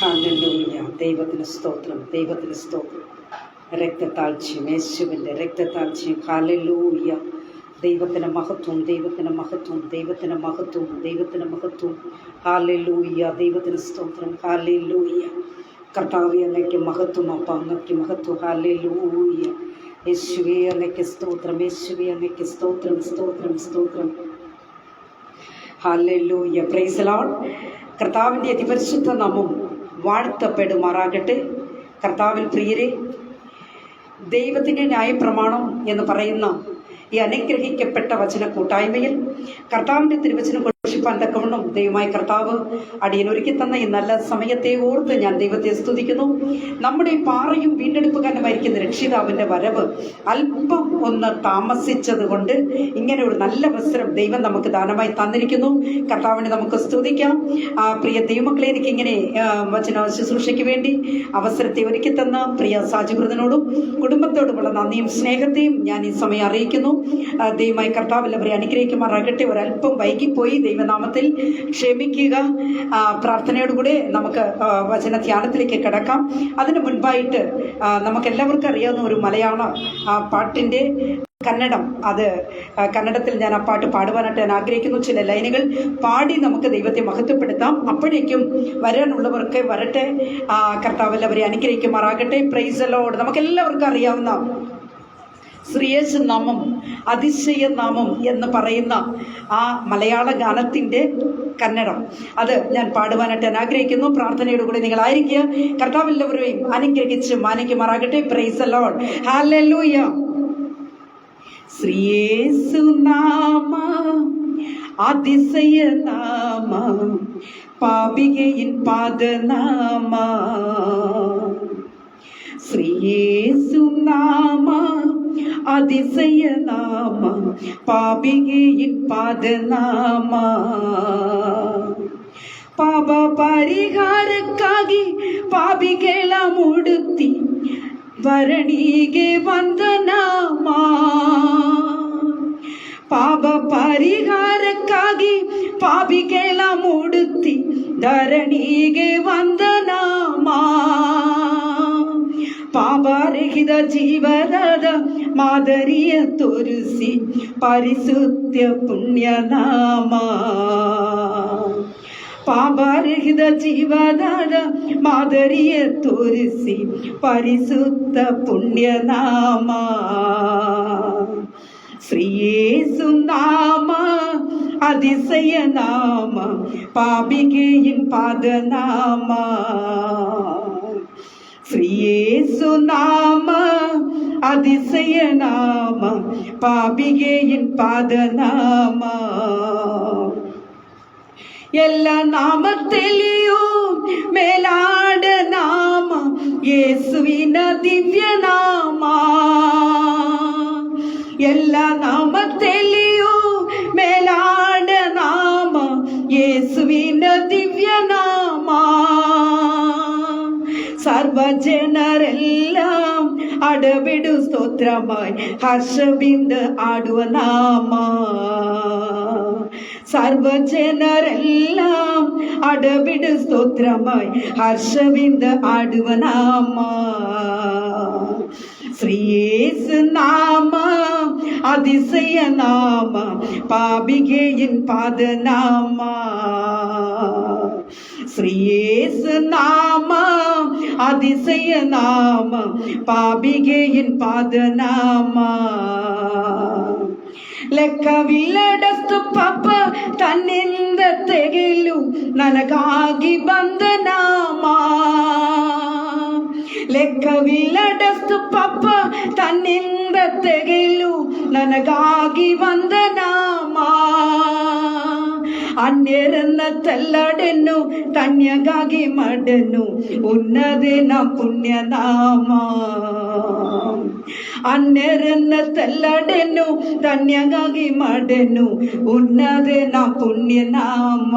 Hallelujah. ദൈവത്തിന് സ്തോത്രം, ദൈവത്തിന് സ്തോത്രം. രക്തത്താഴ്ചയും യേശുവിൻ്റെ രക്തത്താഴ്ചയും. ഹല്ലേലൂയ. ദൈവത്തിന് മഹത്വം, ദൈവത്തിന് മഹത്വം, ദൈവത്തിന് മഹത്വം, ദൈവത്തിന് മഹത്വം. ഹല്ലേലൂയ. ദൈവത്തിന് സ്തോത്രം. ഹല്ലേലൂയ. കർത്താവേ, അങ്ങയ്ക്ക് മഹത്വം. അപ്പം അങ്ങയ്ക്ക് മഹത്വം. ഹല്ലേലൂയ. യേശുവേ, അങ്ങയ്ക്ക് സ്തോത്രം. യേശുവേ, അങ്ങയ്ക്ക് സ്തോത്രം, സ്തോത്രം, സ്തോത്രം. ഹല്ലേലൂയ. Praise the Lord. കർത്താവിൻ്റെ അതിപരിശുദ്ധ നാമം വാഴ്ത്തപ്പെടുമാറാകട്ടെ. കർത്താവിൽ പ്രിയരെ, ദൈവത്തിൻ്റെ ന്യായപ്രമാണം എന്ന് പറയുന്ന ഈ അനുഗ്രഹിക്കപ്പെട്ട വചന കൂട്ടായ്മയിൽ കർത്താവിൻ്റെ തിരുവചനം ഘോഷിപ്പാൻ തക്കവണ്ണം ദൈവമായ കർത്താവ് അടിയനൊരുക്കി തന്ന ഈ നല്ല സമയത്തെ ഓർത്ത് ഞാൻ ദൈവത്തെ സ്തുതിക്കുന്നു. നമ്മുടെ പാറയും വീണ്ടെടുപ്പുകാരനുമായിരിക്കുന്ന രക്ഷിതാവിൻ്റെ വരവ് അല്പം ഒന്ന് താമസിച്ചത് കൊണ്ട് ഇങ്ങനെ ഒരു നല്ല അവസരം ദൈവം നമുക്ക് ദാനമായി തന്നിരിക്കുന്നു. കർത്താവിനെ നമുക്ക് സ്തുതിക്കാം. പ്രിയ ദൈവമക്കളെ, എനിക്കിങ്ങനെ വചന ശുശ്രൂഷയ്ക്ക് വേണ്ടി അവസരത്തെ ഒരുക്കി തന്ന പ്രിയ സാജുബ്രതനോടും കുടുംബത്തോടുമുള്ള നന്ദിയും സ്നേഹത്തെയും ഞാൻ ഈ സമയം അറിയിക്കുന്നു. ദൈവമായി കർത്താവിൽ അവരെ അനുഗ്രഹിക്കുമാറാകട്ടെ. ഒരല്പം വൈകിപ്പോയി, ദൈവനാമത്തിൽ ക്ഷമിക്കുക. പ്രാർത്ഥനയോടുകൂടെ നമുക്ക് വചന ധ്യാനത്തിലേക്ക് കിടക്കാം. അതിന് മുൻപായിട്ട് നമുക്കെല്ലാവർക്കും അറിയാവുന്ന ഒരു മലയാള പാട്ടിൻ്റെ കന്നഡം, അത് കന്നഡത്തിൽ ഞാൻ ആ പാട്ട് പാടുവാനായിട്ട് ഞാൻ ആഗ്രഹിക്കുന്നു. ചില ലൈനുകൾ പാടി നമുക്ക് ദൈവത്തെ മഹത്വപ്പെടുത്താം. അപ്പോഴേക്കും വരാനുള്ളവർക്ക് വരട്ടെ. കർത്താവിൽ അവരെ അനുഗ്രഹിക്കുമാറാകട്ടെ. Price the Lord. നമുക്കെല്ലാവർക്കും അറിയാവുന്ന ശ്രീയേശു നാമം, അതിശയ നാമം എന്ന് പറയുന്ന ആ മലയാള ഗാനത്തിൻ്റെ കന്നഡം, അത് ഞാൻ പാടുവാനായിട്ട് ഞാൻ ആഗ്രഹിക്കുന്നു. പ്രാർത്ഥനയോട് കൂടി നിങ്ങളായിരിക്കുക. കർത്താവെല്ലാവരെയും അനുഗ്രഹിച്ച് മാനിക്കുമാറാകട്ടെ. Praise the Lord. ഹല്ലേലൂയ. ശ്രീയേശു നാമ, അതിശയ നാമ, പാപികയിൻ പാദനാമ. ശ്രീയേശു നാമ, അതിശയ നാമ, പാപികയിൻ പാദനാಮ. ಪಾಪ ಪರಿಹಾರಕ್ಕಾಗಿ ಪಾಪಿಗಳ ಮುಡುತ್ತಿ ವರಣಿಗೆ ಬಂದ ನಾಮ. ಪಾಪ ಪರಿಹಾರಕ್ಕಾಗಿ ಪಾಪಿಗಳ ಮುಡುತ್ತಿ ಧರಣಿಗೆ ಬಂದ ನಾಮ. ಪಾಪರಹಿತ ಜೀವನದ ಮಾದರಿಯ ತೋರಿಸಿ ಪರಿಶುದ್ಧ ಪುಣ್ಯನಾಮ. ಪಾಪರಹಿತ ಜೀವನದ ಮಾದರಿಯ ತೋರಿಸಿ ಪರಿಶುದ್ಧ ಪುಣ್ಯನಾಮ. ശ്രീയേശു നാമ, അതിശയ നാമ, പാപികയിൻ പാദനാമ. ശ്രീയേശു നാമ, അതിശയ നാമ, പാപികയിൻ പാദനാമ. എല്ലാ നാമത്തിലെയും മേലാട നാമ യേശുവിന ദിവ്യനാമ. എല്ലാ നാമത്തിലെയും മേലാട നാമ യേശുവിന ദിവ്യനാമ. സർവജനരെല്ലാം അടവിടു സ്തോത്രമായി ഹർഷബിന്ദ് ആടുവ നാമ. സർവജനരെല്ലാം അടവിടു സ്തോത്രമായി ഹർഷബിന്ദ് ആടുവ നാമ. ശ്രീയേശു നാമ, അതിശയ നാമ, പാപികയിൻ പാദനാമ. ശ്രീയേശു നാമ, അതിശയ നാമ, പാപികയിൻ പാദനാಮ. ಲೆಕ್ಕವಿಲ್ಲದಷ್ಟು ಪಾಪ ತನ್ನಿಂದ ತೆಗೆಯಲು ನನಗಾಗಿ ಬಂದ ನಾಮ. ಲೆಕ್ಕವಿಲ್ಲದಷ್ಟು ಪಾಪ ತನ್ನಿಂದ ತೆಗೆಯಲು ನನಗಾಗಿ ಬಂದ ನಾಮ. ಅನ್ಯರನ್ನ ತಲ್ಲಡೆನು ತನ್ಯಗಾಗಿ ಮಾಡನು ಉನ್ನದೇ ನ ಪುಣ್ಯನಾಮ. ಅನ್ಯರನ್ನ ತಲ್ಲಡೆನು ತನ್ಯಗಾಗಿ ಮಾಡನು ಉನ್ನದೇ ನ ಪುಣ್ಯನಾಮ.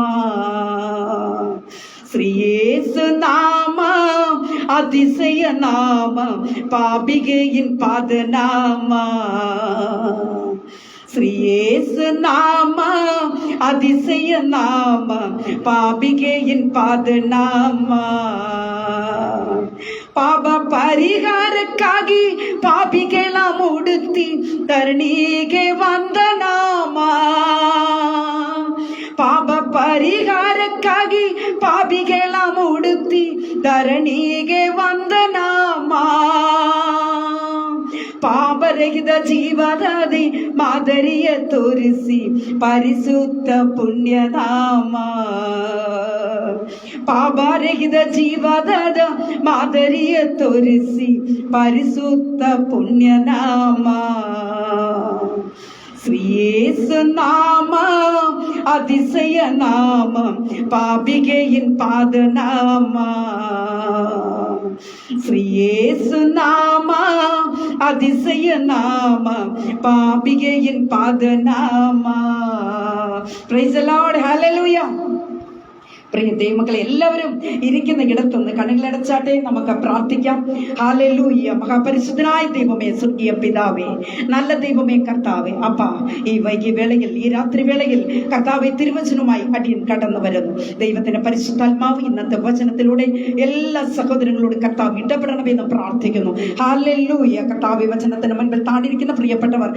ശ്രീയേശു നാമ, അതിശയ നാമ, പാപികയിൻ പാദനാമ. ശ്രീയേസു നാമ അതിശയ നാമ പാപികയിൻ പാദനാമ ಪಾಪ ಪರಿಹಾರಕ್ಕಾಗಿ ಪಾಪಿಗಳ ಮುಡುತ್ತಿ ಧರಣಿಗೆ ಬಂದ ನಾಮ ಪಾಪ ಪರಿಹಾರಕ್ಕಾಗಿ ಪಾಪಿಗಳ ಮುಡುತ್ತಿ ಧರಣಿಗೆ ಬಂದ ನಾಮ ಪಾಪರಹಿತ ಜೀವದಾದಿ ಮಾದರಿಯ ತೋರಿಸಿ ಪರಿಶುದ್ಧ ಪುಣ್ಯನಾಮ ಪಾಪರಹಿತ ಜೀವದಾದ ಮಾದರಿಯ ತೋರಿಸಿ ಪರಿಶುದ್ಧ ಪುಣ್ಯನಾಮ ശ്രീയേസു നാമ അതിശയ നാമ പാപികയിൻ പാദനാമ ശ്രീയേസു നാമ അതിശയ നാമ പാപികയിൻ പാദനാമ. പ്രൈസ് ദി ലോർഡ്, ഹല്ലേലൂയ. പ്രിയ ദൈവമക്കളെ, എല്ലാവരും ഇരിക്കുന്ന ഇടത്തുനിന്ന് കണ്ണുകളടച്ചാട്ടെ, നമുക്ക് പ്രാർത്ഥിക്കാം. ഹല്ലേലൂയ. മഹാപരിശുദ്ധനായ ദൈവമേ, സ്വർഗീയ പിതാവേ, നല്ല ദൈവമേ, കർത്താവേ, അപ്പാ, ഈ വൈകിയ വേളയിൽ, ഈ രാത്രി വേളയിൽ കർത്താവെ തിരുവചനവുമായി അടിയൻ കടന്നു വരുന്നു. ദൈവത്തിന്റെ പരിശുദ്ധാത്മാവ് ഇന്നത്തെ വചനത്തിലൂടെ എല്ലാ സഹോദരങ്ങളോടും കർത്താവ് ഇടപെടണമെന്ന് പ്രാർത്ഥിക്കുന്നു. ഹല്ലേലൂയ. കർത്താവെ, വചനത്തിന് മുൻപിൽ താണിരിക്കുന്ന പ്രിയപ്പെട്ടവർ,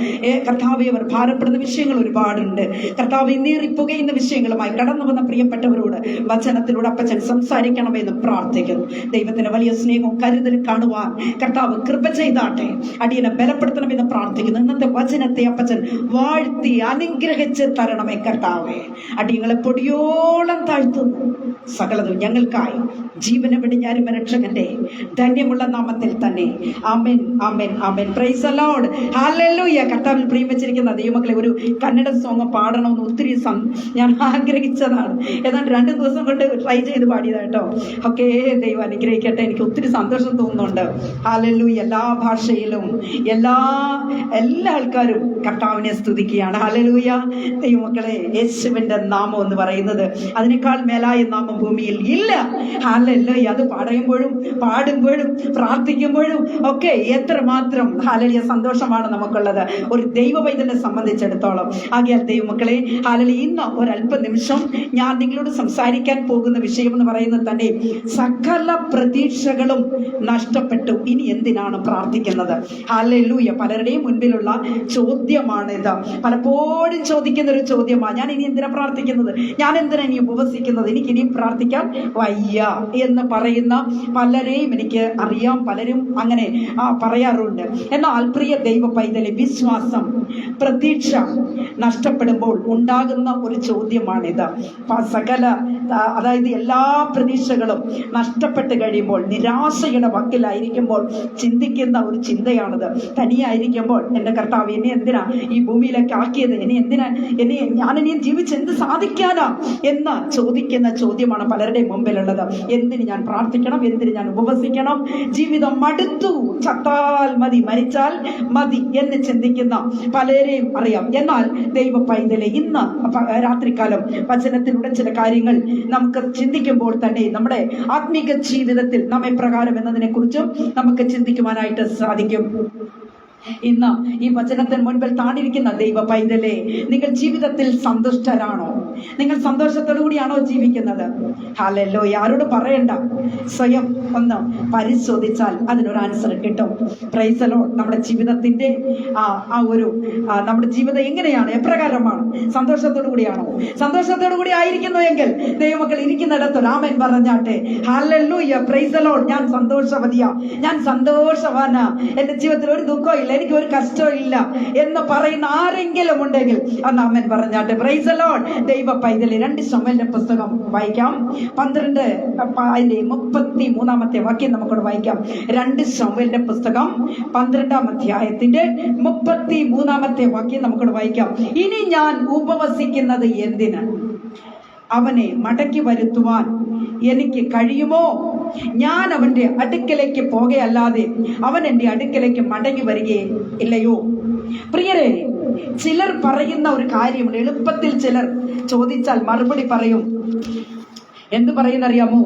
കർത്താവെ, അവർ ഭാരപ്പെടുന്ന വിഷയങ്ങൾ ഒരുപാടുണ്ട്. കർത്താവെ, നീറിപ്പുകയുന്ന വിഷയങ്ങളുമായി കടന്നു വന്ന പ്രിയപ്പെട്ടവരോട് വചനത്തിലൂടെ അപ്പച്ചൻ സംസാരിക്കണമെന്ന് പ്രാർത്ഥിക്കുന്നു. ദൈവത്തിന്റെ വലിയ സ്നേഹവും കരുതലും കാണുവാൻ കർത്താവ് കൃപ ചെയ്താട്ടെ, അടിയനെ ബലപ്പെടുത്തണമെന്ന് പ്രാർത്ഥിക്കുന്നു. ഇന്നത്തെ വചനത്തെ അപ്പച്ചൻ വാഴ്ത്തി അനുഗ്രഹിച്ച് തരണമേ കർത്താവേ. അടിയങ്ങളെ പൊടിയോളം താഴ്ത്തുന്നു. സകലതും ഞങ്ങൾക്കായി ജീവനെ വെടിഞ്ഞാലും രക്ഷകന്റെ ധന്യമുള്ള നാമത്തിൽ തന്നെ. ആമേൻ, ആമേൻ, ആമേൻ. പ്രൈസ് ദി ലോർഡ്, ഹല്ലേലൂയ. കർത്താവിൽ പ്രിയം വെച്ചിരിക്കുന്ന ദൈവമക്കളെ, ഒരു കന്നഡ സോങ് പാടണമെന്ന് ഒത്തിരി ഞാൻ ആഗ്രഹിച്ചതാണ്. ഏതാണ്ട് 2 ദിവസം കൊണ്ട് ട്രൈ ചെയ്ത് പാടിയതാട്ടോ. ഓക്കെ, ദൈവം അനുഗ്രഹിക്കട്ടെ. എനിക്ക് ഒത്തിരി സന്തോഷം തോന്നുന്നുണ്ട്. ഹല്ലേലൂയ. എല്ലാ ഭാഷയിലും എല്ലാ ആൾക്കാരും കർത്താവിനെ സ്തുതിക്കുകയാണ്. ഹല്ലേലൂയ. ദൈവമക്കളെ, യേശുവിന്റെ നാമം എന്ന് പറയുന്നത് അതിനേക്കാൾ മേലായ നാമം ഭൂമിയിൽ ഇല്ല. ഹല്ലേലൂയ. അത് പാടുമ്പോഴും പ്രാർത്ഥിക്കുമ്പോഴും ഒക്കെ എത്രമാത്രം ഹല്ലേലൂയ സന്തോഷമാണ് നമുക്കുള്ളത് ഒരു ദൈവ പൈതലിനെ സംബന്ധിച്ചിടത്തോളം. ആകയാൽ ദൈവമക്കളെ, ഹല്ലേലൂയ, ഇന്ന് ഒരല്പ നിമിഷം ഞാൻ നിങ്ങളോട് സംസാരിക്കാൻ പോകുന്ന വിഷയം എന്ന് പറയുന്നത് തന്നെ സകല പ്രതീക്ഷകളും നഷ്ടപ്പെട്ടു, ഇനി എന്തിനാണ് പ്രാർത്ഥിക്കുന്നത്? ഹല്ലേലൂയ. പലരുടെയും മുൻപിലുള്ള ചോദ്യമാണിത്. പലപ്പോഴും ചോദിക്കുന്ന ഒരു ചോദ്യമാണ്, ഞാൻ ഇനി എന്തിനാ പ്രാർത്ഥിക്കുന്നത്, ഞാൻ എന്തിനാ ഇനി ഉപവസിക്കുന്നത്, എനിക്ക് ഇനിയും പ്രാർത്ഥിക്കാൻ വയ്യ എന്ന് പറയുന്ന പലരെയും എനിക്ക് അറിയാം. പലരും അങ്ങനെ പറയാറുണ്ട്. എന്നാൽ പ്രിയ ദൈവ പൈതലെ, വിശ്വാസം, പ്രതീക്ഷ നഷ്ടപ്പെടുമ്പോൾ ഉണ്ടാകുന്ന ഒരു ചോദ്യമാണിത്. അതായത് എല്ലാ പ്രതീക്ഷകളും നഷ്ടപ്പെട്ട് കഴിയുമ്പോൾ, നിരാശയുടെ വക്കിലായിരിക്കുമ്പോൾ ചിന്തിക്കുന്ന ഒരു ചിന്തയാണിത്. തനിയായിരിക്കുമ്പോൾ, എൻ്റെ കർത്താവ് എന്നെ എന്തിനാ ഈ ഭൂമിയിലേക്ക് ആക്കിയത്, ഞാനിനിയും ജീവിച്ച് എന്ത് സാധിക്കാനാ എന്ന് ചോദിക്കുന്ന ചോദ്യമാണ് പലരുടെ മുമ്പിലുള്ളത്. എന്തിന് ഞാൻ പ്രാർത്ഥിക്കണം, എന്തിന് ഞാൻ ഉപവസിക്കണം, ജീവിതം മടുത്തു, ചത്താൽ മതി, മരിച്ചാൽ മതി എന്ന് ചിന്തിക്കുന്ന പലരെയും അറിയാം. എന്നാൽ ദൈവ പൈതലെ, ഇന്ന് രാത്രികാലം വചനത്തിലൂടെ ചില കാര്യങ്ങൾ നമുക്ക് ചിന്തിക്കുമ്പോൾ തന്നെ നമ്മുടെ ആത്മീക ജീവിതത്തിൽ നാം എപ്രകാരം എന്നതിനെ കുറിച്ചും നമുക്ക് ചിന്തിക്കുവാനായിട്ട് സാധിക്കും. ഇന്ന് ഈ വചനത്തിന് മുൻപിൽ താണിരിക്കുന്ന ദൈവ പൈതലെ, നിങ്ങൾ ജീവിതത്തിൽ സന്തുഷ്ടരാണോ? നിങ്ങൾ സന്തോഷത്തോടു കൂടിയാണോ ജീവിക്കുന്നത്? ഹല്ലേലൂയ. ആരോട് പറയണ്ട, സ്വയം ഒന്ന് പരിശോധിച്ചാൽ അതിനൊരു ആൻസർ കിട്ടും. Price the Lord. നമ്മുടെ ജീവിതത്തിന്റെ നമ്മുടെ ജീവിതം എങ്ങനെയാണ്, എപ്രകാരമാണ്? സന്തോഷത്തോടു കൂടിയാണോ? സന്തോഷത്തോടു കൂടി ആയിരിക്കുന്നു എങ്കിൽ ദൈവമക്കൾ ഇരിക്കുന്നിടത്ത് ആമേൻ പറഞ്ഞാട്ടെ. ഹല്ലേലൂയ. Praise the Lord. ഞാൻ സന്തോഷവതിയാ, ഞാൻ സന്തോഷവാനാ, എന്റെ ജീവിതത്തിൽ ഒരു ദുഃഖവും ഇല്ല, എനിക്ക് ഒരു കഷ്ടവും ഇല്ല എന്ന് പറയുന്ന ആരെങ്കിലും ഉണ്ടെങ്കിൽ അന്ന് ആമേൻ പറഞ്ഞാട്ടെ. Price the Lord. ദൈവ പൈതലെ, 2 ശമൂവേലിന്റെ പുസ്തകം വായിക്കാം. 33 വാക്യം നമുക്കോട് വായിക്കാം. 2 ശമൂവേലിന്റെ പുസ്തകം 12 അധ്യായത്തിന്റെ 33 വാക്യം നമുക്കോട് വായിക്കാം. ഇനി ഞാൻ ഉപവസിക്കുന്നത് എന്തിന്? അവനെ മടക്കി വരുത്തുവാൻ എനിക്ക് കഴിയുമോ? ഞാൻ അവന്റെ അടുക്കലേക്ക് പോകുകയല്ലാതെ അവൻ എൻ്റെ അടുക്കലേക്ക് മടങ്ങി വരികയും ഇല്ലയോ? പ്രിയരെ, ചിലർ പറയുന്ന ഒരു കാര്യമുണ്ട്. എളുപ്പത്തിൽ ചിലർ ചോദിച്ചാൽ മറുപടി പറയും, എന്ത് പറയുന്നറിയാമോ?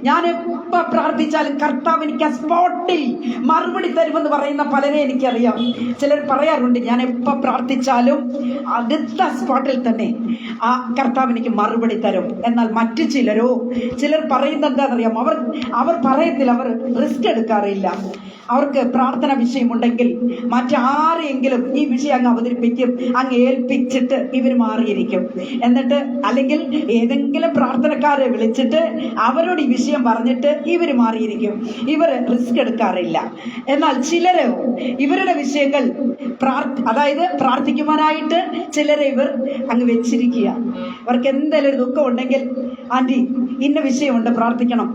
ഞാൻ എപ്പോ പ്രാർത്ഥിച്ചാലും കർത്താവ് എനിക്ക് ആ സ്പോട്ടിൽ മറുപടി തരുമെന്ന് പറയുന്ന പലരെ എനിക്കറിയാം. ചിലർ പറയാറുണ്ട്, ഞാൻ എപ്പോ പ്രാർത്ഥിച്ചാലും അടുത്ത സ്പോട്ടിൽ തന്നെ ആ കർത്താവ് എനിക്ക് മറുപടി തരും. എന്നാൽ മറ്റു ചിലർ പറയുന്നത് എന്താണെന്നറിയാം? അവർ പറയത്തില്ല, അവർ റിസ്ക് എടുക്കാറില്ല. അവർക്ക് പ്രാർത്ഥന വിഷയമുണ്ടെങ്കിൽ മറ്റാരെങ്കിലും ഈ വിഷയം അങ്ങ് അവതരിപ്പിക്കും, അങ്ങ് ഏൽപ്പിച്ചിട്ട് ഇവർ മാറിയിരിക്കും. എന്നിട്ട് അല്ലെങ്കിൽ ഏതെങ്കിലും പ്രാർത്ഥനക്കാരെ വിളിച്ചിട്ട് അവരോട് ഈ വിഷയം പറഞ്ഞിട്ട് ഇവർ മാറിയിരിക്കും. ഇവർ റിസ്ക് എടുക്കാറില്ല. എന്നാൽ ചിലരോ ഇവരുടെ വിഷയങ്ങൾ അതായത് പ്രാർത്ഥിക്കുവാനായിട്ട് ചിലരെ ഇവർ അങ്ങ് വെച്ചിരിക്കുക. അവർക്ക് എന്തെങ്കിലും ഒരു ദുഃഖം ഉണ്ടെങ്കിൽ, ആൻറ്റി ഇന്ന വിഷയമുണ്ട്, പ്രാർത്ഥിക്കണം,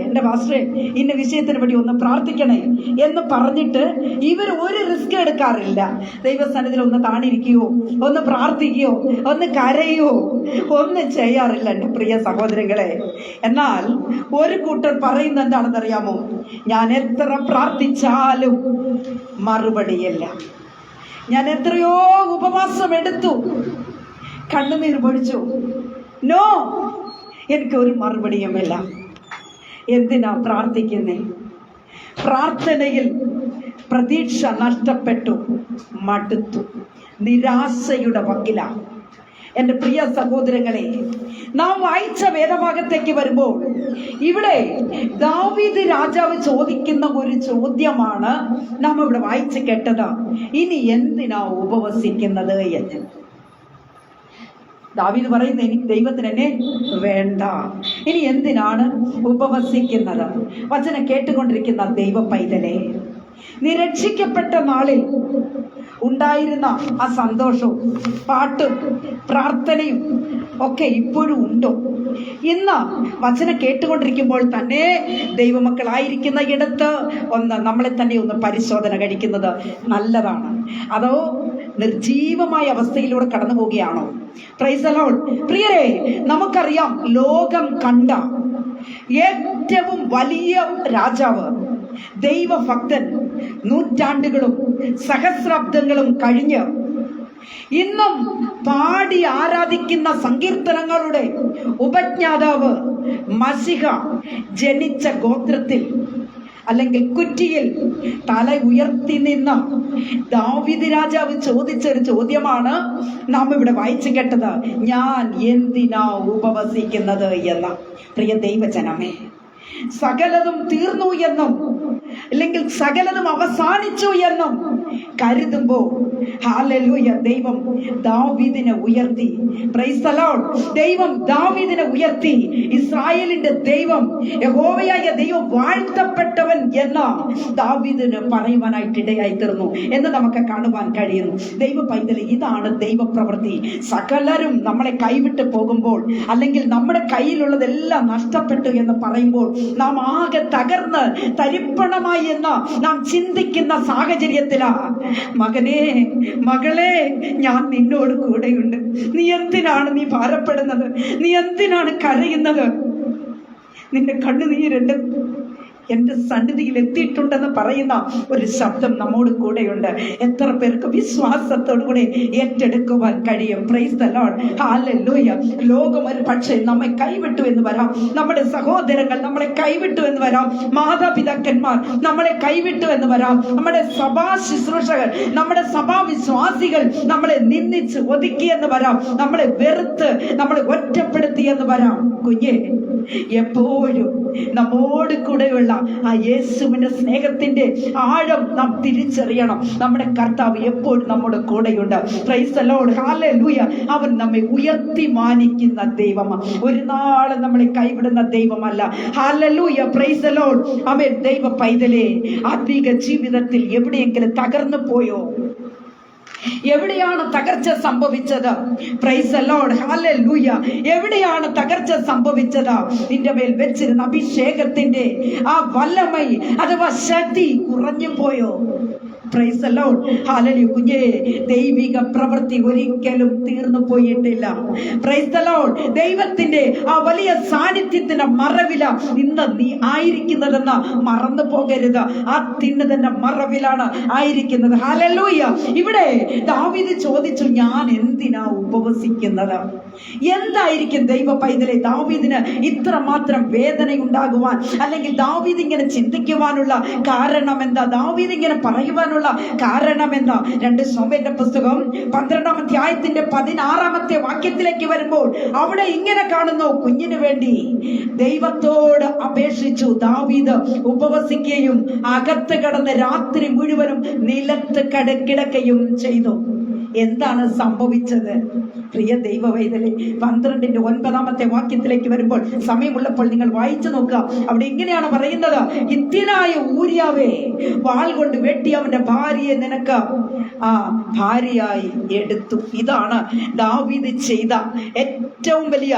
എൻ്റെ പാസ്റ്ററെ ഇന്ന വിഷയത്തിന് വേണ്ടി ഒന്ന് പ്രാർത്ഥിക്കണേ എന്ന് പറഞ്ഞിട്ട് ഇവർ ഒരു റിസ്ക് എടുക്കാറില്ല. ദൈവസന്നിധിയിൽ ഒന്ന് താണിരിക്കുകയോ, ഒന്ന് പ്രാർത്ഥിക്കുകയോ, ഒന്ന് കരയോ ഒന്നും ചെയ്യാറില്ല എൻ്റെ പ്രിയ സഹോദരങ്ങളെ. എന്നാൽ ഒരു കൂട്ടർ പറയുന്നത് എന്താണെന്നറിയാമോ? ഞാൻ എത്ര പ്രാർത്ഥിച്ചാലും മറുപടിയില്ല. ഞാൻ എത്രയോ ഉപവാസം എടുത്തു, കണ്ണുനീർ പൊഴിച്ചു, നോ, എനിക്കൊരു മറുപടിയുമില്ല. എന്തിനാ പ്രാർത്ഥിക്കുന്നേ? പ്രാർത്ഥനയിൽ പ്രതീക്ഷ നഷ്ടപ്പെട്ടു, മടുത്തു, നിരാശയുടെ വക്കിലാണ്. എൻ്റെ പ്രിയ സഹോദരങ്ങളെ, നാം വായിച്ച വേദഭാഗത്തേക്ക് വരുമ്പോൾ ഇവിടെ ദാവീദ് രാജാവ് ചോദിക്കുന്ന ഒരു ചോദ്യമാണ് നാം ഇവിടെ വായിച്ചു കേട്ടത്. ഇനി എന്തിനാ ഉപവസിക്കുന്നത് എന്ന് ദാവീദ് പറയുന്നത്, എനിക്ക് ദൈവത്തിന് എന്നെ വേണ്ട, ഇനി എന്തിനാണ് ഉപവസിക്കുന്നത്? വചനം കേട്ടുകൊണ്ടിരിക്കുന്ന ദൈവ പൈതലേ, നീ രക്ഷിക്കപ്പെട്ട നാളിൽ ഉണ്ടായിരുന്ന ആ സന്തോഷവും പാട്ടും പ്രാർത്ഥനയും ഒക്കെ ഇപ്പോഴും ഉണ്ടോ? ഇന്ന് വചനം കേട്ടുകൊണ്ടിരിക്കുമ്പോൾ തന്നെ ദൈവമക്കളായിരിക്കുന്ന ഇടത്ത് നമ്മളെ തന്നെ ഒന്ന് പരിശോധന കഴിക്കുന്നത് നല്ലതാണ്. അതോ നിർജീവമായ അവസ്ഥയിലൂടെ കടന്നു പോവുകയാണോ? Praise the Lord. പ്രിയരെ, നമുക്കറിയാം, ലോകം കണ്ട ഏറ്റവും വലിയ രാജാവ്, ദൈവഭക്തൻ, നൂറ്റാണ്ടുകളും സഹസ്രാബ്ദങ്ങളും കഴിഞ്ഞ് ഇന്നും പാടി ആരാധിക്കുന്ന സങ്കീർത്തനങ്ങളുടെ ഉപജ്ഞാതാവ് മശിഹ ജനിച്ച ഗോത്രത്തിൽ അല്ലെങ്കിൽ കുറ്റിയിൽ തല ഉയർത്തി നിന്ന ദാവീദ് രാജാവ് ചോദിച്ചൊരു ചോദ്യമാണ് നാം ഇവിടെ വായിച്ചു കേട്ടത്. ഞാൻ എന്തിനാ ഉപവസിക്കുന്നത് എന്ന. പ്രിയ ദൈവജനമേ, സകലതും തീർന്നു എന്നും അല്ലെങ്കിൽ സകലതും അവസാനിച്ചു എന്നും കരുതുമ്പോൾ ഹല്ലേലൂയ, ദൈവം ദാവീദിനെ ഉയർത്തി. Price the Lord. ദൈവം ദാവീദിനെ ഉയർത്തി. ഇസ്രായേലിന്റെ ദൈവം, യഹോവയായ ദൈവം വാഴ്ത്തപ്പെട്ടവൻ എന്ന ദാവീദിന് പറയുവാനായിട്ട് ഇടയായി തീർന്നു എന്ന് നമുക്ക് കാണുവാൻ കഴിയുന്നു. ദൈവ പൈതലേ, ഇതാണ് ദൈവപ്രവൃത്തി. സകലരും നമ്മളെ കൈവിട്ട് പോകുമ്പോൾ അല്ലെങ്കിൽ നമ്മുടെ കയ്യിലുള്ളതെല്ലാം നഷ്ടപ്പെട്ടു എന്ന് പറയുമ്പോൾ നാം ആകെ തകർന്ന് തരിപ്പണമായി എന്ന് നാം ചിന്തിക്കുന്ന സാഹചര്യത്തിലാ, മകനേ, മകളെ, ഞാൻ നിന്നോട് കൂടെയുണ്ട്. നീ എന്തിനാണ് നീ ഭാരപ്പെടുന്നത്? നീ എന്തിനാണ് കരയുന്നത്? നിന്റെ കണ്ണുനീരുണ്ട് എൻ്റെ സന്നിധിയിൽ എത്തിയിട്ടുണ്ടെന്ന് പറയുന്ന ഒരു ശബ്ദം നമ്മോട് കൂടെയുണ്ട്. എത്ര പേർക്ക് വിശ്വാസത്തോടു കൂടെ ഏറ്റെടുക്കുവാൻ കഴിയും? Price the Lord. ഹല്ലേലൂയ. ലോകം ഒരു പക്ഷേ നമ്മെ കൈവിട്ടു എന്ന് വരാം, നമ്മുടെ സഹോദരങ്ങൾ നമ്മളെ കൈവിട്ടു എന്ന് വരാം, മാതാപിതാക്കന്മാർ നമ്മളെ കൈവിട്ടു എന്ന് വരാം, നമ്മുടെ സഭാ ശുശ്രൂഷകർ, നമ്മുടെ സഭാ വിശ്വാസികൾ നമ്മളെ നിന്ദിച്ച് ഒതുക്കിയെന്ന് വരാം, നമ്മളെ വെറുത്ത് നമ്മളെ ഒറ്റപ്പെടുത്തി എന്ന് വരാം. കുഞ്ഞേ, എപ്പോഴും നമ്മോട് കൂടെയുള്ള ആ യേശുവിന്റെ സ്നേഹത്തിന്റെ ആഴം നാം തിരിച്ചറിയണം. നമ്മുടെ കർത്താവ് എപ്പോഴും നമ്മുടെ കൂടെയുണ്ട്. Price the Lord. ഹല്ലേലൂയ. അവൻ നമ്മെ ഉയർത്തി മാനിക്കുന്ന ദൈവമാണ്, ഒരു നാളും നമ്മളെ കൈവിടുന്ന ദൈവമല്ല. ഹല്ലേലൂയ. Praise the Lord. ആമേൻ. ദൈവ പൈതലേ, ആത്മീക ജീവിതത്തിൽ എവിടെയെങ്കിലും തകർന്നു പോയോ? എവിടെയാണ് തകർച്ച സംഭവിച്ചത്? Price the Lord. ഹല്ലേലൂയ. എവിടെയാണ് തകർച്ച സംഭവിച്ചത്? നിന്റെ മേൽ വെച്ചിരുന്ന അഭിഷേകത്തിന്റെ ആ വല്ലമൈ അഥവാ ശക്തി കുറഞ്ഞു പോയോ? Price the Lord. ഹല്ലേലൂയ. കുഞ്ഞേ, ദൈവിക പ്രവൃത്തി ഒരിക്കലും തീർന്നു പോയിട്ടില്ല. Price the Lord. ദൈവത്തിന്റെ ആ വലിയ സാന്നിധ്യത്തിന്റെ മറവില ഇന്ന് നീ ആയിരിക്കുന്നതെന്ന് മറന്നു പോകരുത്. ആ തിന്നതിന്റെ മറവിലാണ് ആയിരിക്കുന്നത്. ഹല്ലേലൂയ. ഇവിടെ ദാവീദ് ചോദിച്ചു, ഞാൻ എന്തിനാ ഉപവസിക്കുന്നത്? എന്തായിരിക്കും ദൈവ പൈതലെ ദാവീദിന് ഇത്രമാത്രം വേദനയുണ്ടാകുവാൻ, അല്ലെങ്കിൽ ദാവീദ് ഇങ്ങനെ ചിന്തിക്കുവാനുള്ള കാരണം എന്താ? ദാവീദ് ഇങ്ങനെ പറയുവാനുള്ള കാരണം എന്താ? 2 ശമൂവേലിന്റെ പുസ്തകം 12-ാം അധ്യായത്തിന്റെ 16-ാമത്തെ വാക്യത്തിലേക്ക് വരുമ്പോൾ അവിടെ ഇങ്ങനെ കാണുന്നു, കുഞ്ഞിനു വേണ്ടി ദൈവത്തോട് അപേക്ഷിച്ചു ദാവീദ് ഉപവസിക്കുകയും അകത്ത് കടന്ന് രാത്രി മുഴുവനും നിലത്ത് കിടക്കുകയും ചെയ്തു. എന്താണ് സംഭവിച്ചത്? പ്രിയ ദൈവവൈതലേ, 12-ന്റെ 9-ാമത്തെ വാക്യത്തിലേക്ക് വരുമ്പോൾ, സമയമുള്ളപ്പോൾ നിങ്ങൾ വായിച്ചു നോക്കുക. അവിടെ ഇങ്ങനെയാണ് പറയുന്നത്, ഹിത്യനായ ഊരിയാവേ, വാൾ കൊണ്ട് വെട്ടി അവന്റെ ഭാര്യയെ നിനക്ക് ഭാര്യയായി എടുത്തു. ഇതാണ് ദാവീദ് ചെയ്ത ഏറ്റവും വലിയ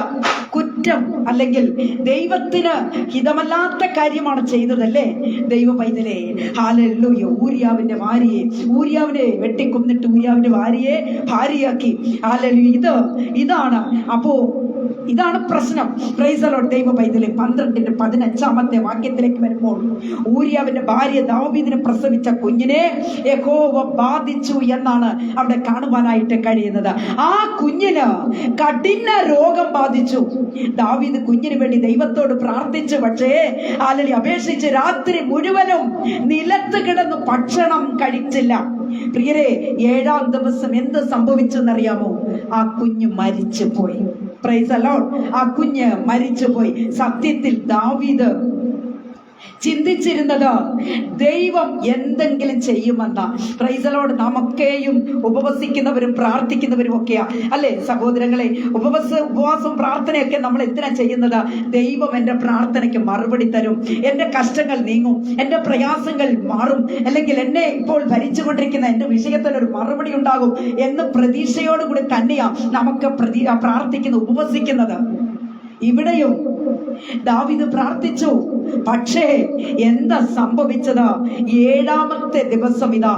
കുറ്റം, അല്ലെങ്കിൽ ദൈവത്തിന് ഹിതമല്ലാത്ത കാര്യമാണ് ചെയ്തതല്ലേ ദൈവ പൈതലേ. ഹല്ലേലൂയ. ഊരിയാവിന്റെ ഭാര്യയെ, ഊരിയാവിനെ വെട്ടിക്കൊന്നിട്ട് ഊരിയാവിന്റെ ഭാര്യയെ ഭാര്യയാക്കി. ഹല്ലേലൂയ. ഇതാണ് അപ്പോ ഇതാണ് പ്രശ്നം. Price the Lord. ദൈവ പൈതലേ, 12-ന്റെ 15-ാമത്തെ വാക്യത്തിലേക്ക് വരുമ്പോൾ, ഊരിയാവിന്റെ ഭാര്യ ദാവീദിനെ പ്രസവിച്ച കുഞ്ഞിനെ യഹോവ ബാധിച്ചു എന്നാണ് അവിടെ കാണുവാനായിട്ട് കഴിയുന്നത്. ആ കുഞ്ഞിന് കഠിന രോഗം ബാധിച്ചു. ദാവീദ് കുഞ്ഞിന് വേണ്ടി ദൈവത്തോട് പ്രാർത്ഥിച്ചു, പക്ഷേ അപേക്ഷിച്ച് രാത്രി മുഴുവനും നിലത്ത് കിടന്ന് ഭക്ഷണം കഴിച്ചില്ല. പ്രിയരെ, 7-ാം ദിവസം എന്ത് സംഭവിച്ചെന്നറിയാമോ? ആ കുഞ്ഞ് മരിച്ചു പോയി. Praise the Lord. ആ കുഞ്ഞ് മരിച്ചുപോയി. സത്യത്തിൽ ദാവീദ് ചിന്തിച്ചിരുന്നത് ദൈവം എന്തെങ്കിലും ചെയ്യുമെന്ന. Praise the Lord. നമുക്കെയും ഉപവസിക്കുന്നവരും പ്രാർത്ഥിക്കുന്നവരും ഒക്കെയാ അല്ലെ സഹോദരങ്ങളെ? ഉപവാസം പ്രാർത്ഥനയൊക്കെ നമ്മൾ എന്തിനാ ചെയ്യുന്നത്? ദൈവം എൻ്റെ പ്രാർത്ഥനയ്ക്ക് മറുപടി തരും, എൻ്റെ കഷ്ടങ്ങൾ നീങ്ങും, എൻ്റെ പ്രയാസങ്ങൾ മാറും, അല്ലെങ്കിൽ എന്നെ ഇപ്പോൾ ഭരിച്ചുകൊണ്ടിരിക്കുന്ന എൻ്റെ വിഷയത്തിനൊരു മറുപടി ഉണ്ടാകും എന്ന് പ്രതീക്ഷയോടുകൂടി തന്നെയാ നമുക്ക് പ്രാർത്ഥിക്കുന്നത്, ഉപവസിക്കുന്നത്. ഇവിടെയും ദാവീദ് പ്രാർത്ഥിച്ചു, പക്ഷേ എന്താ സംഭവിച്ചത്? 7-ാമത്തെ ദിവസം ഇതാ